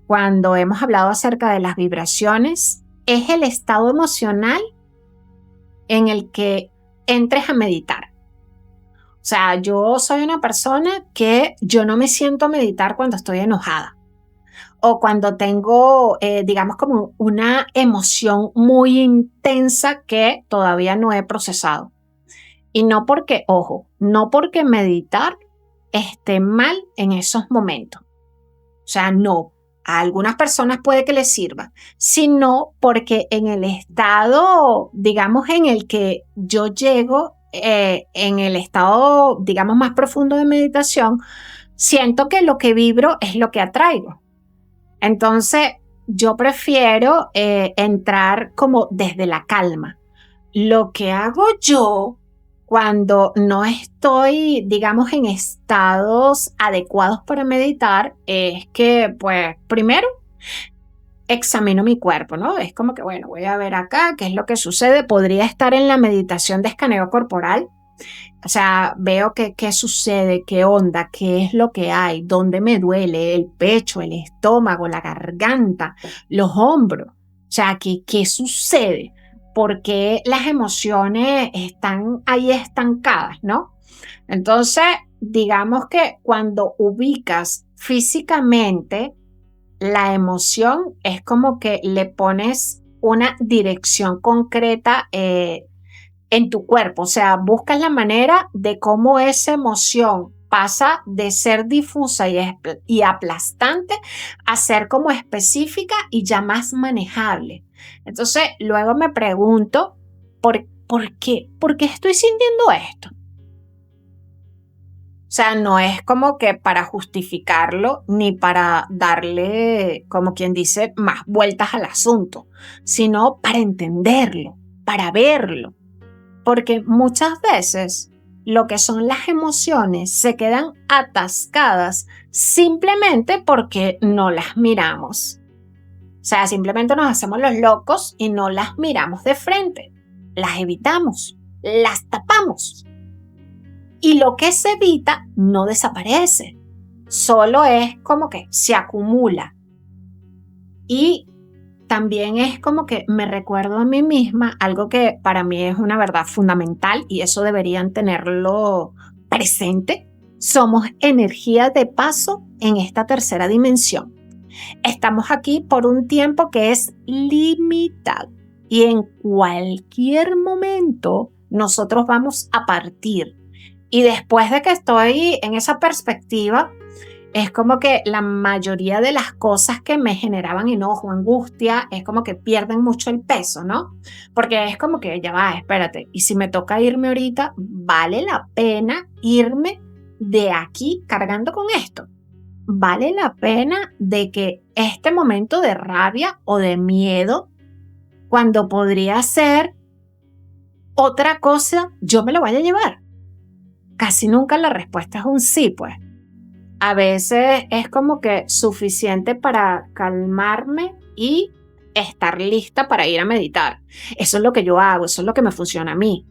cuando hemos hablado acerca de las vibraciones, es el estado emocional en el que entres a meditar. O sea, yo soy una persona que yo no me siento a meditar cuando estoy enojada o cuando tengo, digamos, como una emoción muy intensa que todavía no he procesado. Y no porque, ojo, no porque meditar esté mal en esos momentos. O sea, no. A algunas personas puede que les sirva, sino porque en el estado, digamos, en el que yo llego, en el estado, digamos, más profundo de meditación, siento que lo que vibro es lo que atraigo. Entonces, yo prefiero entrar como desde la calma. Lo que hago yo cuando no estoy, digamos, en estados adecuados para meditar es que, pues, primero, examino mi cuerpo, ¿no? Es como que, bueno, voy a ver acá qué es lo que sucede. Podría estar en la meditación de escaneo corporal. O sea, veo qué sucede, qué onda, qué es lo que hay, dónde me duele, el pecho, el estómago, la garganta, los hombros. O sea, ¿qué sucede? ¿Por qué las emociones están ahí estancadas, no? Entonces, digamos que cuando ubicas físicamente la emoción, es como que le pones una dirección concreta en tu cuerpo, o sea, buscas la manera de cómo esa emoción pasa de ser difusa y aplastante a ser como específica y ya más manejable. Entonces, luego me pregunto, ¿por qué estoy sintiendo esto? O sea, no es como que para justificarlo ni para darle, como quien dice, más vueltas al asunto, sino para entenderlo, para verlo. Porque muchas veces lo que son las emociones se quedan atascadas simplemente porque no las miramos. O sea, simplemente nos hacemos los locos y no las miramos de frente. Las evitamos, las tapamos. Y lo que se evita no desaparece. Solo es como que se acumula. Y también es como que me recuerdo a mí misma algo que para mí es una verdad fundamental y eso deberían tenerlo presente. Somos energía de paso en esta tercera dimensión. Estamos aquí por un tiempo que es limitado y en cualquier momento nosotros vamos a partir. Y después de que estoy en esa perspectiva, es como que la mayoría de las cosas que me generaban enojo, angustia, es como que pierden mucho el peso, ¿no? Porque es como que ya va, espérate, y si me toca irme ahorita, ¿vale la pena irme de aquí cargando con esto? ¿Vale la pena de que este momento de rabia o de miedo, cuando podría ser otra cosa, yo me lo vaya a llevar? Casi nunca la respuesta es un sí, pues. A veces es como que suficiente para calmarme y estar lista para ir a meditar. Eso es lo que yo hago, eso es lo que me funciona a mí.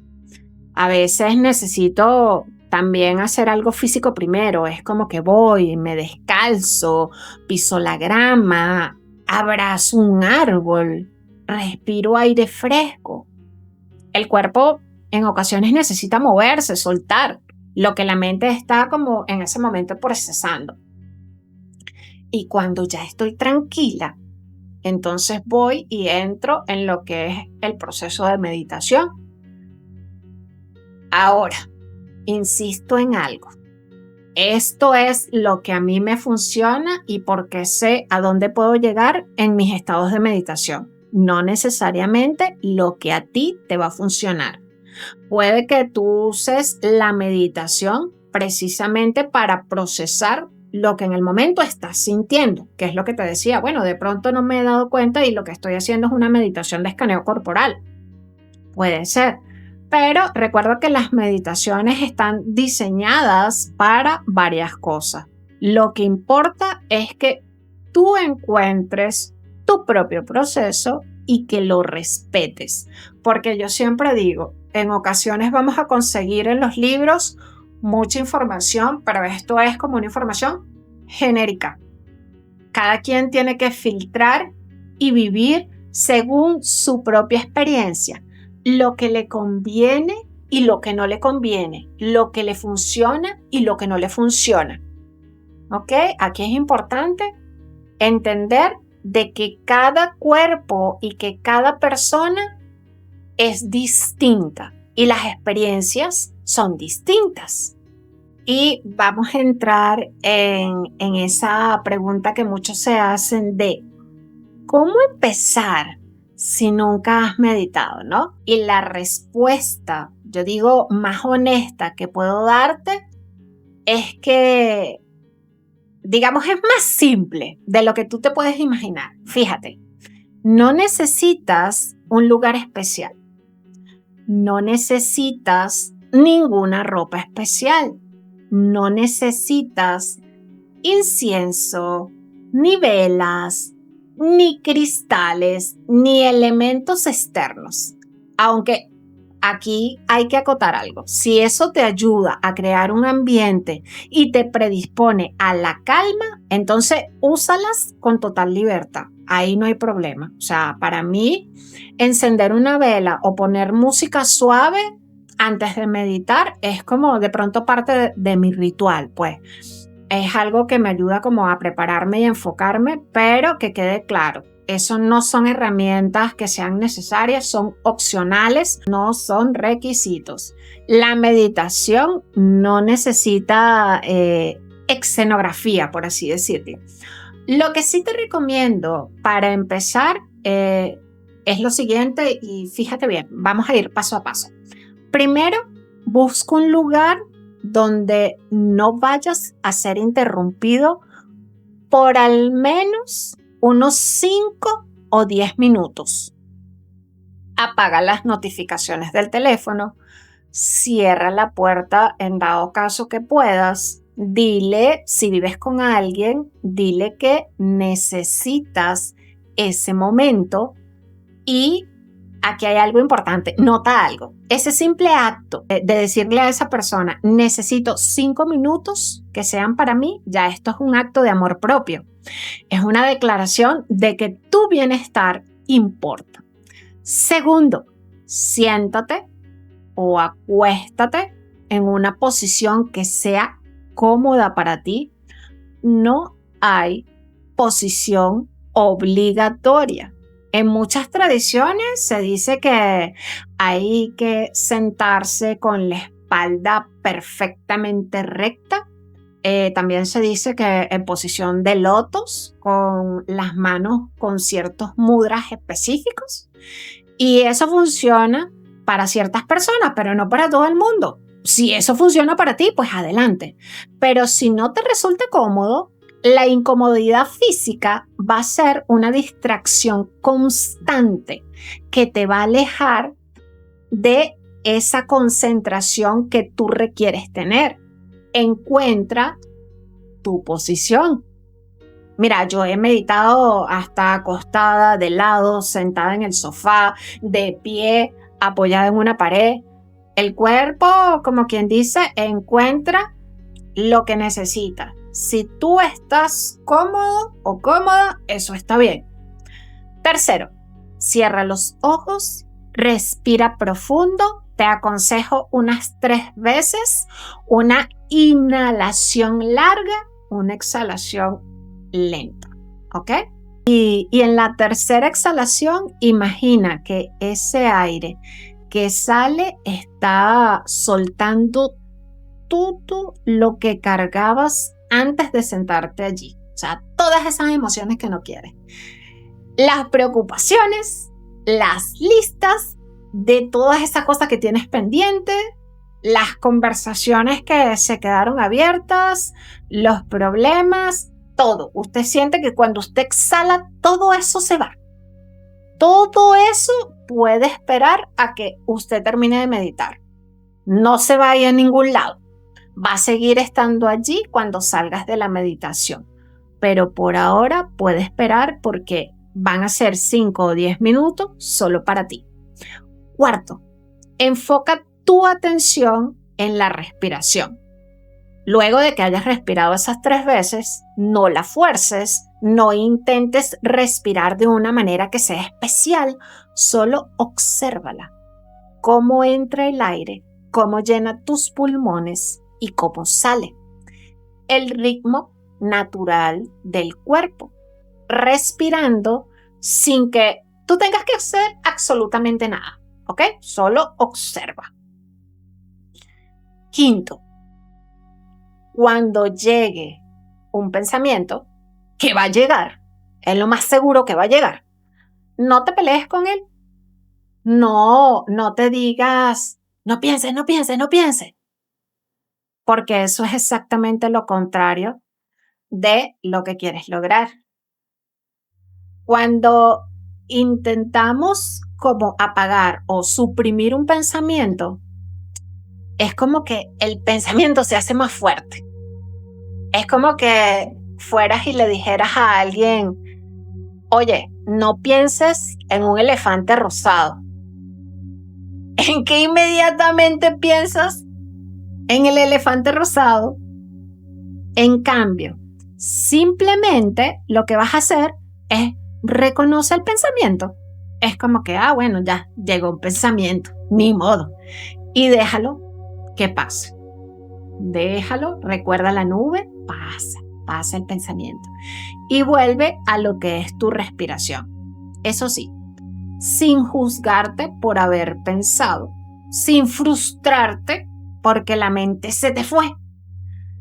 A veces necesito también hacer algo físico primero. Es como que voy, me descalzo, piso la grama, abrazo un árbol, respiro aire fresco. El cuerpo en ocasiones necesita moverse, soltar lo que la mente está como en ese momento procesando. Y cuando ya estoy tranquila, entonces voy y entro en lo que es el proceso de meditación. Ahora, insisto en algo. Esto es lo que a mí me funciona y porque sé a dónde puedo llegar en mis estados de meditación. No necesariamente lo que a ti te va a funcionar. Puede que tú uses la meditación precisamente para procesar lo que en el momento estás sintiendo, que es lo que te decía. Bueno, de pronto no me he dado cuenta y lo que estoy haciendo es una meditación de escaneo corporal. Puede ser. Pero recuerda que las meditaciones están diseñadas para varias cosas. Lo que importa es que tú encuentres tu propio proceso y que lo respetes. Porque yo siempre digo, en ocasiones vamos a conseguir en los libros mucha información, pero esto es como una información genérica. Cada quien tiene que filtrar y vivir según su propia experiencia, lo que le conviene y lo que no le conviene, lo que le funciona y lo que no le funciona. ¿Ok? Aquí es importante entender de que cada cuerpo y que cada persona es distinta y las experiencias son distintas. Y vamos a entrar en esa pregunta que muchos se hacen de ¿cómo empezar si nunca has meditado, no? Y la respuesta, yo digo, más honesta que puedo darte es que, digamos, es más simple de lo que tú te puedes imaginar. Fíjate, no necesitas un lugar especial. No necesitas ninguna ropa especial. No necesitas incienso, ni velas, ni cristales, ni elementos externos. Aunque aquí hay que acotar algo. Si eso te ayuda a crear un ambiente y te predispone a la calma, entonces úsalas con total libertad. Ahí no hay problema. O sea, para mí, encender una vela o poner música suave antes de meditar es como de pronto parte de mi ritual, pues. Es algo que me ayuda como a prepararme y enfocarme, pero que quede claro, eso no son herramientas que sean necesarias, son opcionales, no son requisitos. La meditación no necesita escenografía, por así decirlo. Lo que sí te recomiendo para empezar es lo siguiente, y fíjate bien, vamos a ir paso a paso. Primero, busca un lugar donde no vayas a ser interrumpido por al menos unos 5 o 10 minutos. Apaga las notificaciones del teléfono, cierra la puerta en dado caso que puedas. Dile, si vives con alguien, dile que necesitas ese momento y aquí hay algo importante, nota algo. Ese simple acto de decirle a esa persona, necesito 5 minutos que sean para mí, ya esto es un acto de amor propio. Es una declaración de que tu bienestar importa. Segundo, siéntate o acuéstate en una posición que sea cómoda para ti. No hay posición obligatoria. En muchas tradiciones se dice que hay que sentarse con la espalda perfectamente recta. También se dice que en posición de lotos, con las manos con ciertos mudras específicos. Y eso funciona para ciertas personas, pero no para todo el mundo. Si eso funciona para ti, pues adelante. Pero si no te resulta cómodo, la incomodidad física va a ser una distracción constante que te va a alejar de esa concentración que tú requieres tener. Encuentra tu posición. Mira, yo he meditado hasta acostada, de lado, sentada en el sofá, de pie, apoyada en una pared. El cuerpo, como quien dice, encuentra lo que necesita. Si tú estás cómodo o cómoda, eso está bien. Tercero, cierra los ojos, respira profundo. Te aconsejo unas 3 veces, una inhalación larga, una exhalación lenta, ¿ok? Y en la tercera exhalación, imagina que ese aire que sale está soltando lo que cargabas antes de sentarte allí. O sea, todas esas emociones que no quieres. Las preocupaciones, las listas de todas esas cosas que tienes pendientes, las conversaciones que se quedaron abiertas, los problemas, todo. Usted siente que cuando usted exhala, todo eso se va. Todo eso puede esperar a que usted termine de meditar. No se vaya a ningún lado. Va a seguir estando allí cuando salgas de la meditación. Pero por ahora puede esperar porque van a ser 5 o 10 minutos solo para ti. Cuarto, enfoca tu atención en la respiración. Luego de que hayas respirado esas 3 veces, no la fuerces, no intentes respirar de una manera que sea especial, solo obsérvala. Cómo entra el aire, cómo llena tus pulmones y cómo sale. El ritmo natural del cuerpo, respirando sin que tú tengas que hacer absolutamente nada, ¿ok? Solo observa. Quinto, cuando llegue un pensamiento, que va a llegar, es lo más seguro que va a llegar, no te pelees con él. No te digas, no pienses, porque eso es exactamente lo contrario de lo que quieres lograr. Cuando intentamos como apagar o suprimir un pensamiento, es como que el pensamiento se hace más fuerte. Es como que fueras y le dijeras a alguien, oye, no pienses en un elefante rosado. ¿En qué inmediatamente piensas en el elefante rosado? En cambio, simplemente lo que vas a hacer es reconocer el pensamiento. Es como que, bueno, ya llegó un pensamiento, ni modo. Y déjalo que pase. Déjalo, recuerda la nube, pasa el pensamiento. Y vuelve a lo que es tu respiración. Eso sí, sin juzgarte por haber pensado, sin frustrarte porque la mente se te fue,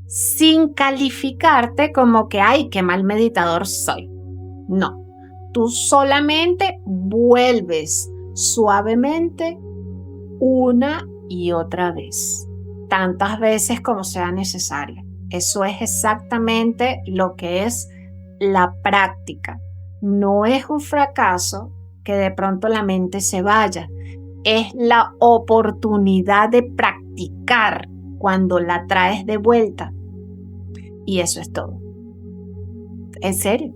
sin calificarte como que, ay, qué mal meditador soy. No, tú solamente vuelves suavemente una y otra vez, tantas veces como sea necesario. Eso es exactamente lo que es la práctica. No es un fracaso que de pronto la mente se vaya. Es la oportunidad de practicar cuando la traes de vuelta. Y eso es todo. En serio.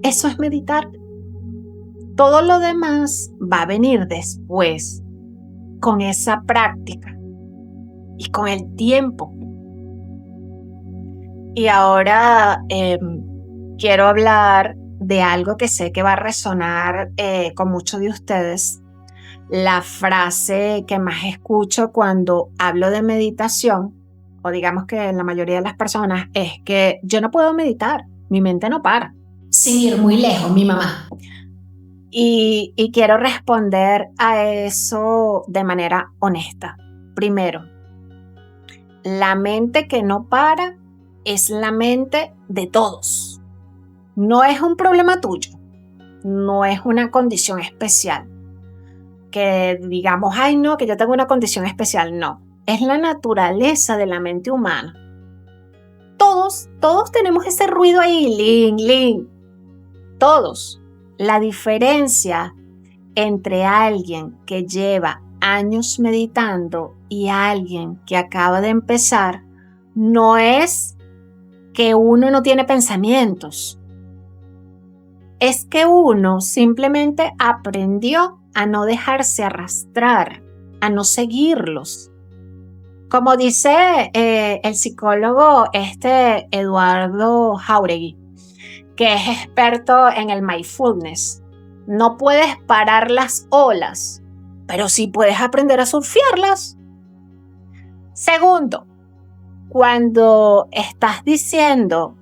Eso es meditar. Todo lo demás va a venir después, con esa práctica y con el tiempo. Y ahora quiero hablar de algo que sé que va a resonar con muchos de ustedes. La frase que más escucho cuando hablo de meditación, o digamos que la mayoría de las personas, es que yo no puedo meditar, mi mente no para. Sin ir muy lejos, mi mamá. Y quiero responder a eso de manera honesta. Primero, la mente que no para es la mente de todos. No es un problema tuyo, no es una condición especial. Que digamos, ay no, que yo tengo una condición especial. No, es la naturaleza de la mente humana. Todos tenemos ese ruido ahí, ling. Todos. La diferencia entre alguien que lleva años meditando y alguien que acaba de empezar no es que uno no tiene pensamientos. Es que uno simplemente aprendió a no dejarse arrastrar, a no seguirlos. Como dice el psicólogo Eduardo Jauregui, que es experto en el mindfulness, no puedes parar las olas, pero sí puedes aprender a surfearlas. Segundo, cuando estás diciendo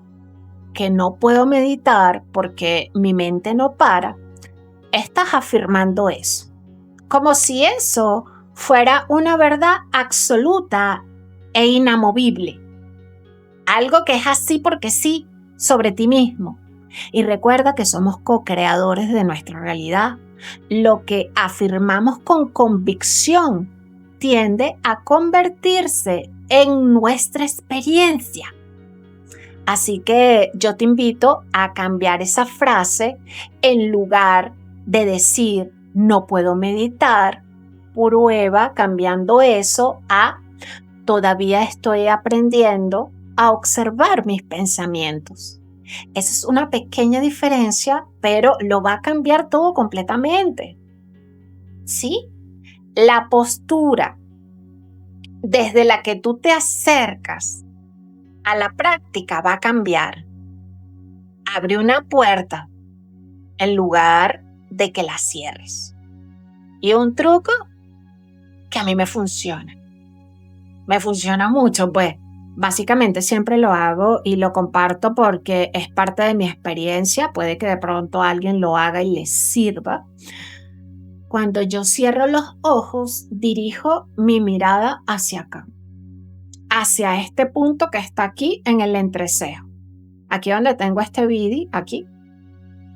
que no puedo meditar porque mi mente no para, estás afirmando eso, como si eso fuera una verdad absoluta e inamovible. Algo que es así porque sí sobre ti mismo. Y recuerda que somos co-creadores de nuestra realidad. Lo que afirmamos con convicción tiende a convertirse en nuestra experiencia. Así que yo te invito a cambiar esa frase en lugar de decir no puedo meditar. Prueba cambiando eso a todavía estoy aprendiendo a observar mis pensamientos. Esa es una pequeña diferencia, pero lo va a cambiar todo completamente. ¿Sí? La postura desde la que tú te acercas a la práctica va a cambiar. Abre una puerta en lugar de que la cierres. Y un truco que a mí me funciona. Me funciona mucho, pues. Básicamente siempre lo hago y lo comparto porque es parte de mi experiencia. Puede que de pronto alguien lo haga y le sirva. Cuando yo cierro los ojos, dirijo mi mirada hacia acá. Hacia este punto que está aquí en el entrecejo. Aquí donde tengo este vidi, aquí.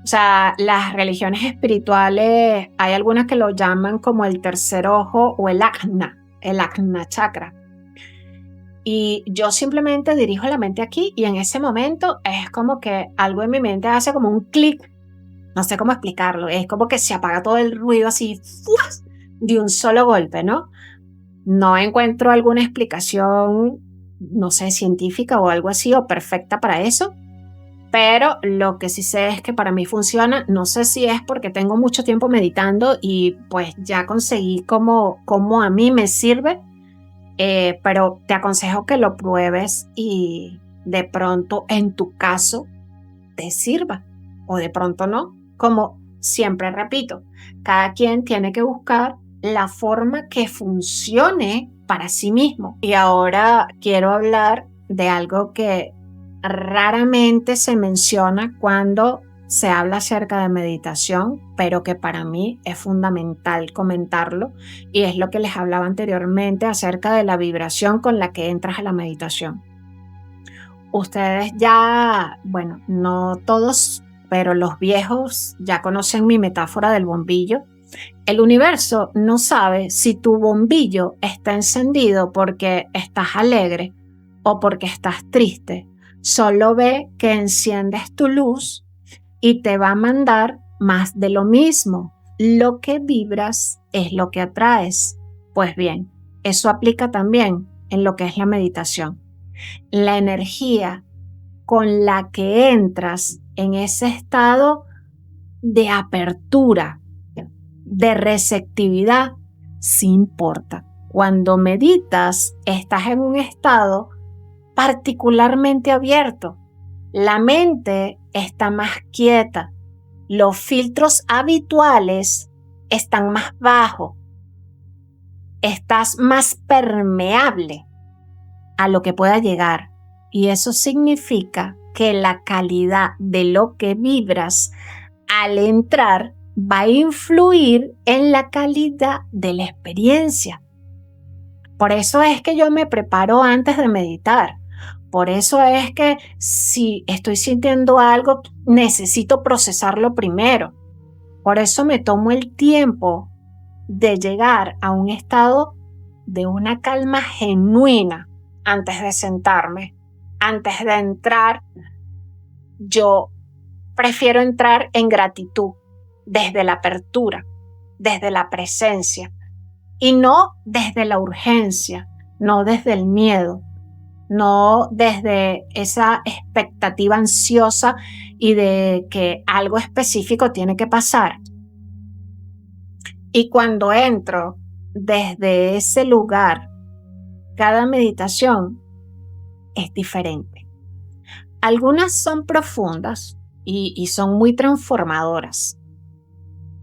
O sea, las religiones espirituales, hay algunas que lo llaman como el tercer ojo o el ajna chakra. Y yo simplemente dirijo la mente aquí y en ese momento es como que algo en mi mente hace como un clic. No sé cómo explicarlo. Es como que se apaga todo el ruido así ¡fuas! De un solo golpe, ¿no? No encuentro alguna explicación, no sé, científica o algo así o perfecta para eso. Pero lo que sí sé es que para mí funciona. No sé si es porque tengo mucho tiempo meditando y pues ya conseguí cómo a mí me sirve. Pero te aconsejo que lo pruebes y de pronto en tu caso te sirva o de pronto no. Como siempre repito, cada quien tiene que buscar la forma que funcione para sí mismo. Y ahora quiero hablar de algo que raramente se menciona cuando se habla acerca de meditación, pero que para mí es fundamental comentarlo, y es lo que les hablaba anteriormente acerca de la vibración con la que entras a la meditación. Ustedes ya, bueno, no todos, pero los viejos ya conocen mi metáfora del bombillo. El universo no sabe si tu bombillo está encendido porque estás alegre o porque estás triste. Solo ve que enciendes tu luz y te va a mandar más de lo mismo. Lo que vibras es lo que atraes. Pues bien, eso aplica también en lo que es la meditación. La energía con la que entras en ese estado de apertura, de receptividad, sí importa. Cuando meditas, estás en un estado particularmente abierto. La mente está más quieta. Los filtros habituales están más bajos. Estás más permeable a lo que pueda llegar. Y eso significa que la calidad de lo que vibras al entrar va a influir en la calidad de la experiencia. Por eso es que yo me preparo antes de meditar. Por eso es que si estoy sintiendo algo, necesito procesarlo primero. Por eso me tomo el tiempo de llegar a un estado de una calma genuina antes de sentarme. Antes de entrar, yo prefiero entrar en gratitud, desde la apertura, desde la presencia, y no desde la urgencia, no desde el miedo, no desde esa expectativa ansiosa y de que algo específico tiene que pasar. Y cuando entro desde ese lugar, cada meditación es diferente. Algunas son profundas y son muy transformadoras.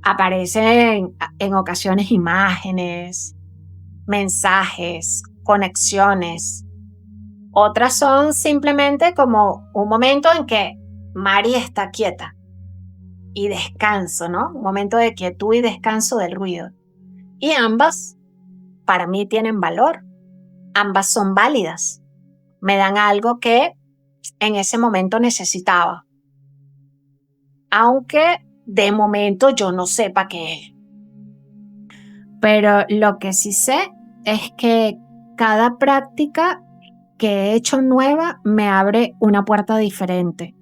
Aparecen en ocasiones imágenes, mensajes, conexiones. Otras son simplemente como un momento en que Mari está quieta y descanso, ¿no? Un momento de quietud y descanso del ruido. Y ambas, para mí, tienen valor. ambas son válidas. Me dan algo que en ese momento necesitaba, aunque de momento yo no sepa qué es. Pero lo que sí sé es que cada práctica que he hecho nueva me abre una puerta diferente.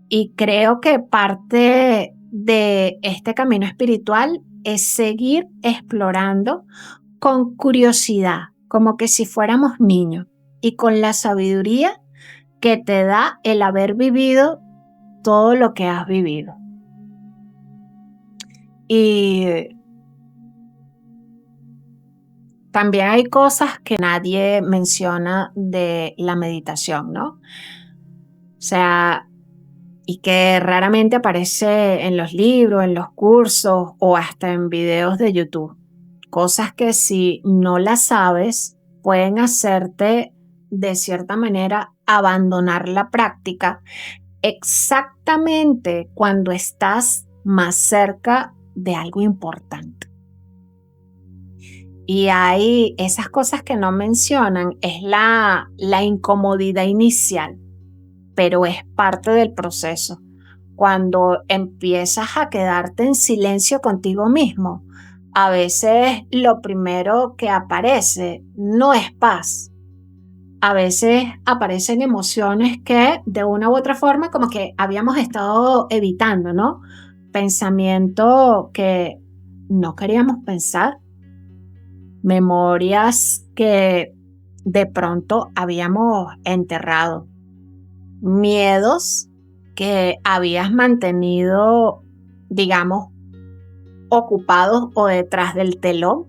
Y creo que parte de este camino espiritual es seguir explorando con curiosidad, como que si fuéramos niños, y con la sabiduría que te da el haber vivido todo lo que has vivido. Y también hay cosas que nadie menciona de la meditación, ¿no? O sea, y que raramente aparece en los libros, en los cursos o hasta en videos de YouTube. Cosas que si no las sabes pueden hacerte de cierta manera abandonar la práctica exactamente cuando estás más cerca de algo importante. Y hay esas cosas que no mencionan, es la incomodidad inicial, pero es parte del proceso. Cuando empiezas a quedarte en silencio contigo mismo, a veces lo primero que aparece no es paz. A veces aparecen emociones que de una u otra forma como que habíamos estado evitando, ¿no? Pensamiento que no queríamos pensar. Memorias que de pronto habíamos enterrado. Miedos que habías mantenido, digamos, ocupados o detrás del telón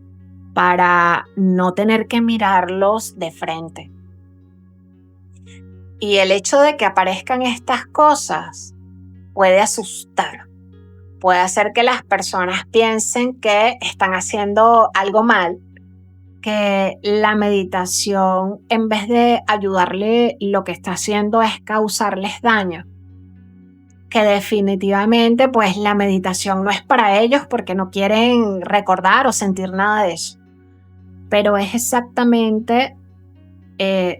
para no tener que mirarlos de frente. Y el hecho de que aparezcan estas cosas puede asustar, puede hacer que las personas piensen que están haciendo algo mal, que la meditación, en vez de ayudarle, lo que está haciendo es causarles daño. Que definitivamente pues la meditación no es para ellos porque no quieren recordar o sentir nada de eso. Pero es exactamente,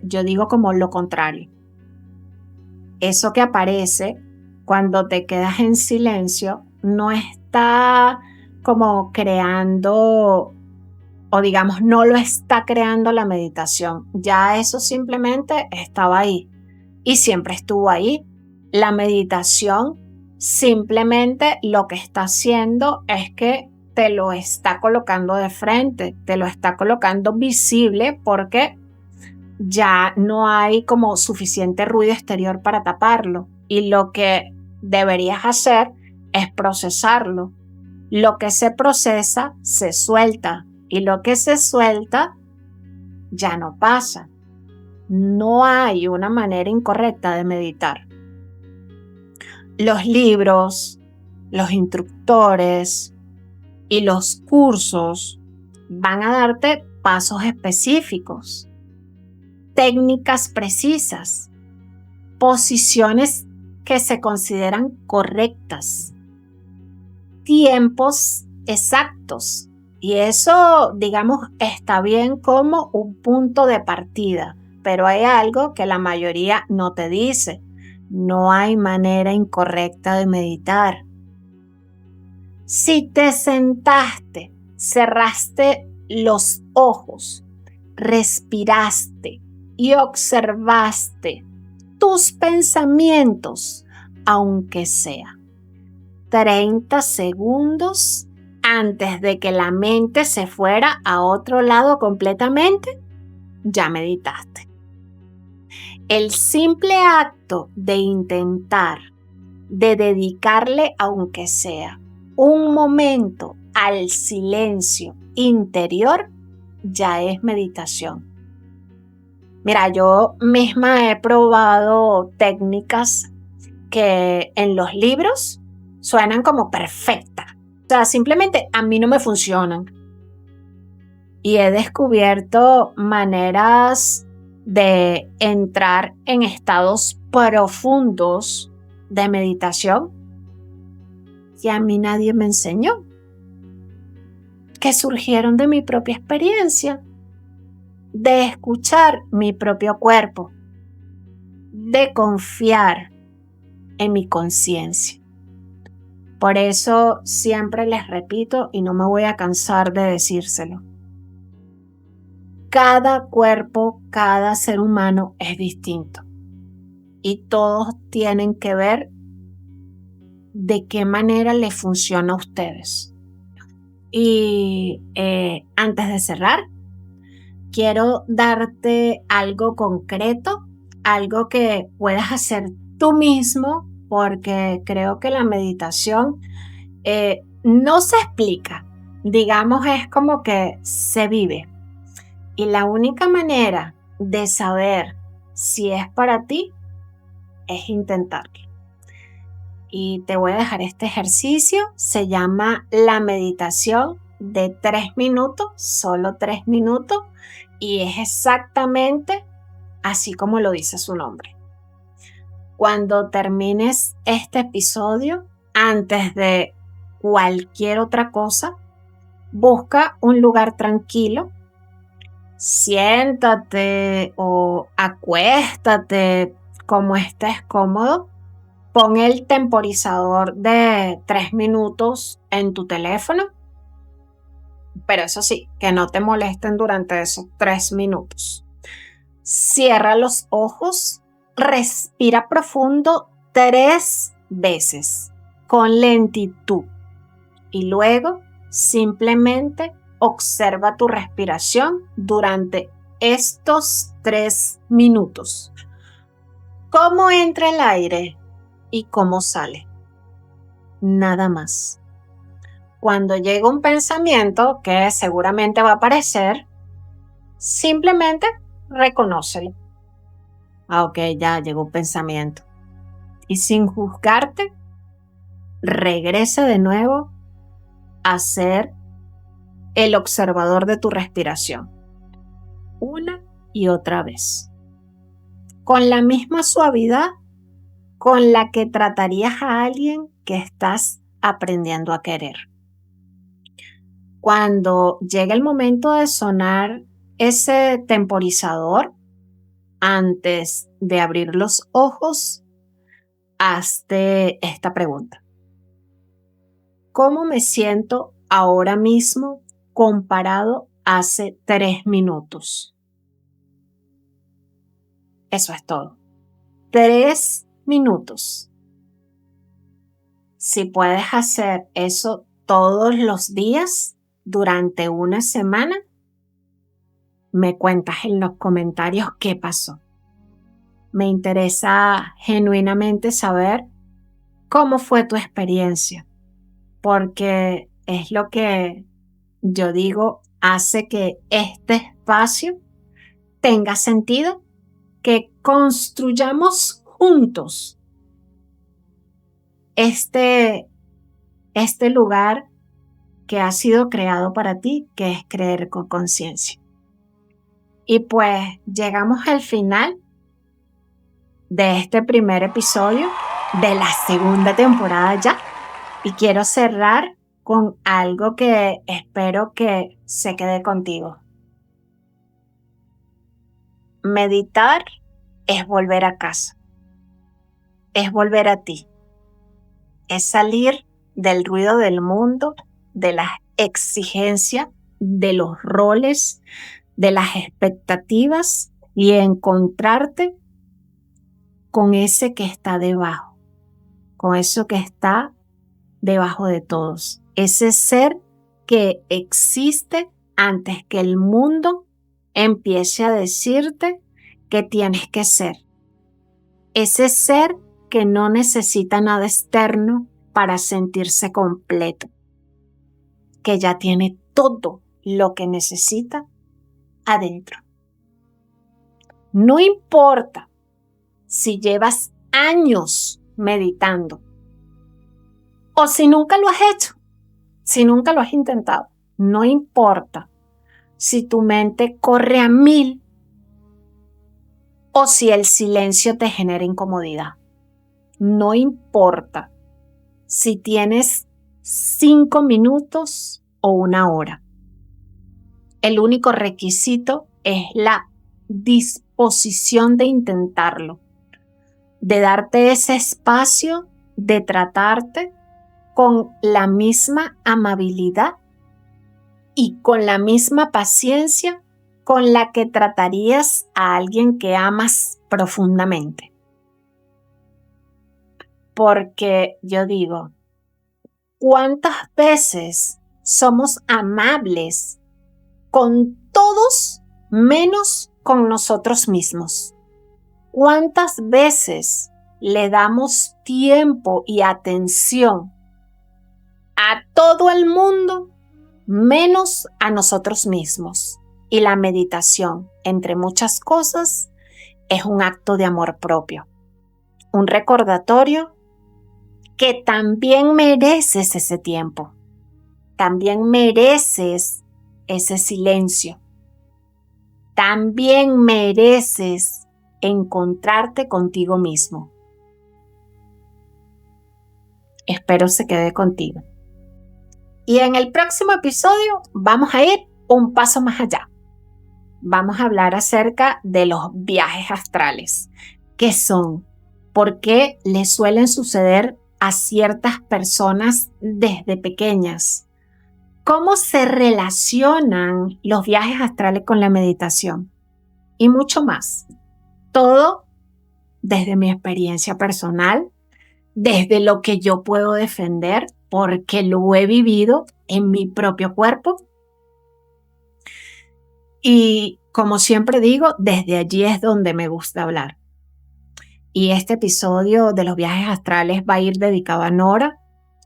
yo digo como lo contrario. Eso que aparece cuando te quedas en silencio no está como creando, o digamos, no lo está creando la meditación. Ya eso simplemente estaba ahí y siempre estuvo ahí. La meditación simplemente lo que está haciendo es que te lo está colocando de frente, te lo está colocando visible porque ya no hay como suficiente ruido exterior para taparlo. Y lo que deberías hacer es procesarlo. Lo que se procesa se suelta y lo que se suelta ya no pasa. No hay una manera incorrecta de meditar. Los libros, los instructores y los cursos van a darte pasos específicos, técnicas precisas, posiciones que se consideran correctas, tiempos exactos. Y eso, digamos, está bien como un punto de partida, pero hay algo que la mayoría no te dice. No hay manera incorrecta de meditar. Si te sentaste, cerraste los ojos, respiraste y observaste tus pensamientos, aunque sea 30 segundos antes de que la mente se fuera a otro lado completamente, ya meditaste. El simple acto de intentar, de dedicarle, aunque sea un momento al silencio interior, ya es meditación. Mira, yo misma he probado técnicas que en los libros suenan como perfectas. O sea, simplemente a mí no me funcionan. Y he descubierto maneras de entrar en estados profundos de meditación que a mí nadie me enseñó, que surgieron de mi propia experiencia. de escuchar mi propio cuerpo, de confiar en mi conciencia. Por eso siempre les repito y no me voy a cansar de decírselo. Cada cuerpo, cada ser humano es distinto y todos tienen que ver de qué manera les funciona a ustedes. Y antes de cerrar, quiero darte algo concreto, algo que puedas hacer tú mismo, porque creo que la meditación no se explica, digamos, es como que se vive. Y la única manera de saber si es para ti es intentarlo. Y te voy a dejar este ejercicio, se llama la meditación de 3 minutos, solo 3 minutos, y es exactamente así como lo dice su nombre. Cuando termines este episodio, antes de cualquier otra cosa, busca un lugar tranquilo, siéntate o acuéstate como estés cómodo. Pon el temporizador de 3 minutos en tu teléfono, pero eso sí, que no te molesten durante esos 3 minutos. Cierra los ojos, respira profundo 3 veces con lentitud y luego simplemente observa tu respiración durante estos 3 minutos. ¿Cómo entra el aire y cómo sale? Nada más. Cuando llega un pensamiento que seguramente va a aparecer, simplemente reconócelo. Ok, ya llegó un pensamiento. Y sin juzgarte, regresa de nuevo a ser el observador de tu respiración. Una y otra vez. Con la misma suavidad con la que tratarías a alguien que estás aprendiendo a querer. Cuando llega el momento de sonar ese temporizador, antes de abrir los ojos, hazte esta pregunta. ¿Cómo me siento ahora mismo comparado a hace 3 minutos? Eso es todo. 3 minutos. Si puedes hacer eso todos los días durante una semana, me cuentas en los comentarios qué pasó. Me interesa genuinamente saber cómo fue tu experiencia, porque es lo que yo digo hace que este espacio tenga sentido, que construyamos juntos este lugar que ha sido creado para ti, que es creer con conciencia. Y pues llegamos al final de este primer episodio de la segunda temporada ya, y quiero cerrar con algo que espero que se quede contigo. Meditar es volver a casa, es volver a ti, es salir del ruido del mundo, de las exigencias, de los roles, de las expectativas y encontrarte con ese que está debajo, con eso que está debajo de todos, ese ser que existe antes que el mundo empiece a decirte que tienes que ser, ese ser que no necesita nada externo para sentirse completo, que ya tiene todo lo que necesita adentro. No importa si llevas años meditando o si nunca lo has hecho, si nunca lo has intentado, no importa si tu mente corre a 1000 o si el silencio te genera incomodidad. No importa si tienes 5 minutos o 1 hora. El único requisito es la disposición de intentarlo, de darte ese espacio, de tratarte con la misma amabilidad y con la misma paciencia con la que tratarías a alguien que amas profundamente. Porque yo digo, ¿cuántas veces somos amables con todos menos con nosotros mismos? ¿Cuántas veces le damos tiempo y atención a todo el mundo menos a nosotros mismos? Y la meditación, entre muchas cosas, es un acto de amor propio, un recordatorio que también mereces ese tiempo, también mereces ese silencio, también mereces encontrarte contigo mismo. Espero se quede contigo. Y en el próximo episodio vamos a ir un paso más allá. Vamos a hablar acerca de los viajes astrales. ¿Qué son? ¿Por qué les suelen suceder a ciertas personas desde pequeñas? ¿Cómo se relacionan los viajes astrales con la meditación? Y mucho más. Todo desde mi experiencia personal, desde lo que yo puedo defender, porque lo he vivido en mi propio cuerpo. Y como siempre digo, desde allí es donde me gusta hablar. Y este episodio de los viajes astrales va a ir dedicado a Nora,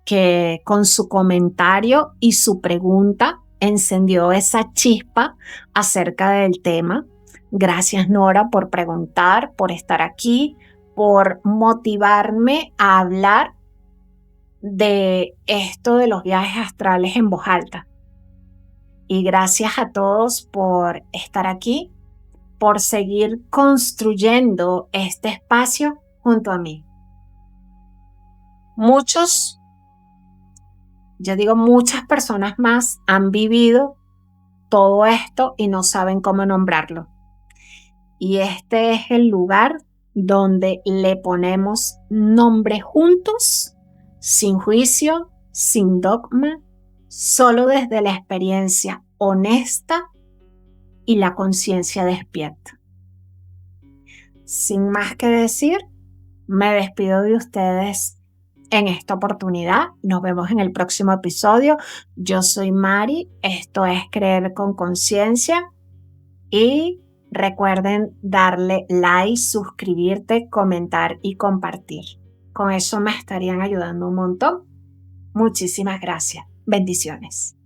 que con su comentario y su pregunta encendió esa chispa acerca del tema. Gracias, Nora, por preguntar, por estar aquí, por motivarme a hablar de esto de los viajes astrales en voz alta. Y gracias a todos por estar aquí, por seguir construyendo este espacio junto a mí. Muchas personas más han vivido todo esto y no saben cómo nombrarlo. Y este es el lugar donde le ponemos nombre juntos, sin juicio, sin dogma, solo desde la experiencia honesta y la conciencia despierta. Sin más que decir, me despido de ustedes en esta oportunidad. Nos vemos en el próximo episodio. Yo soy Mari, esto es Creer con Conciencia y recuerden darle like, suscribirte, comentar y compartir. Con eso me estarían ayudando un montón. Muchísimas gracias. Bendiciones.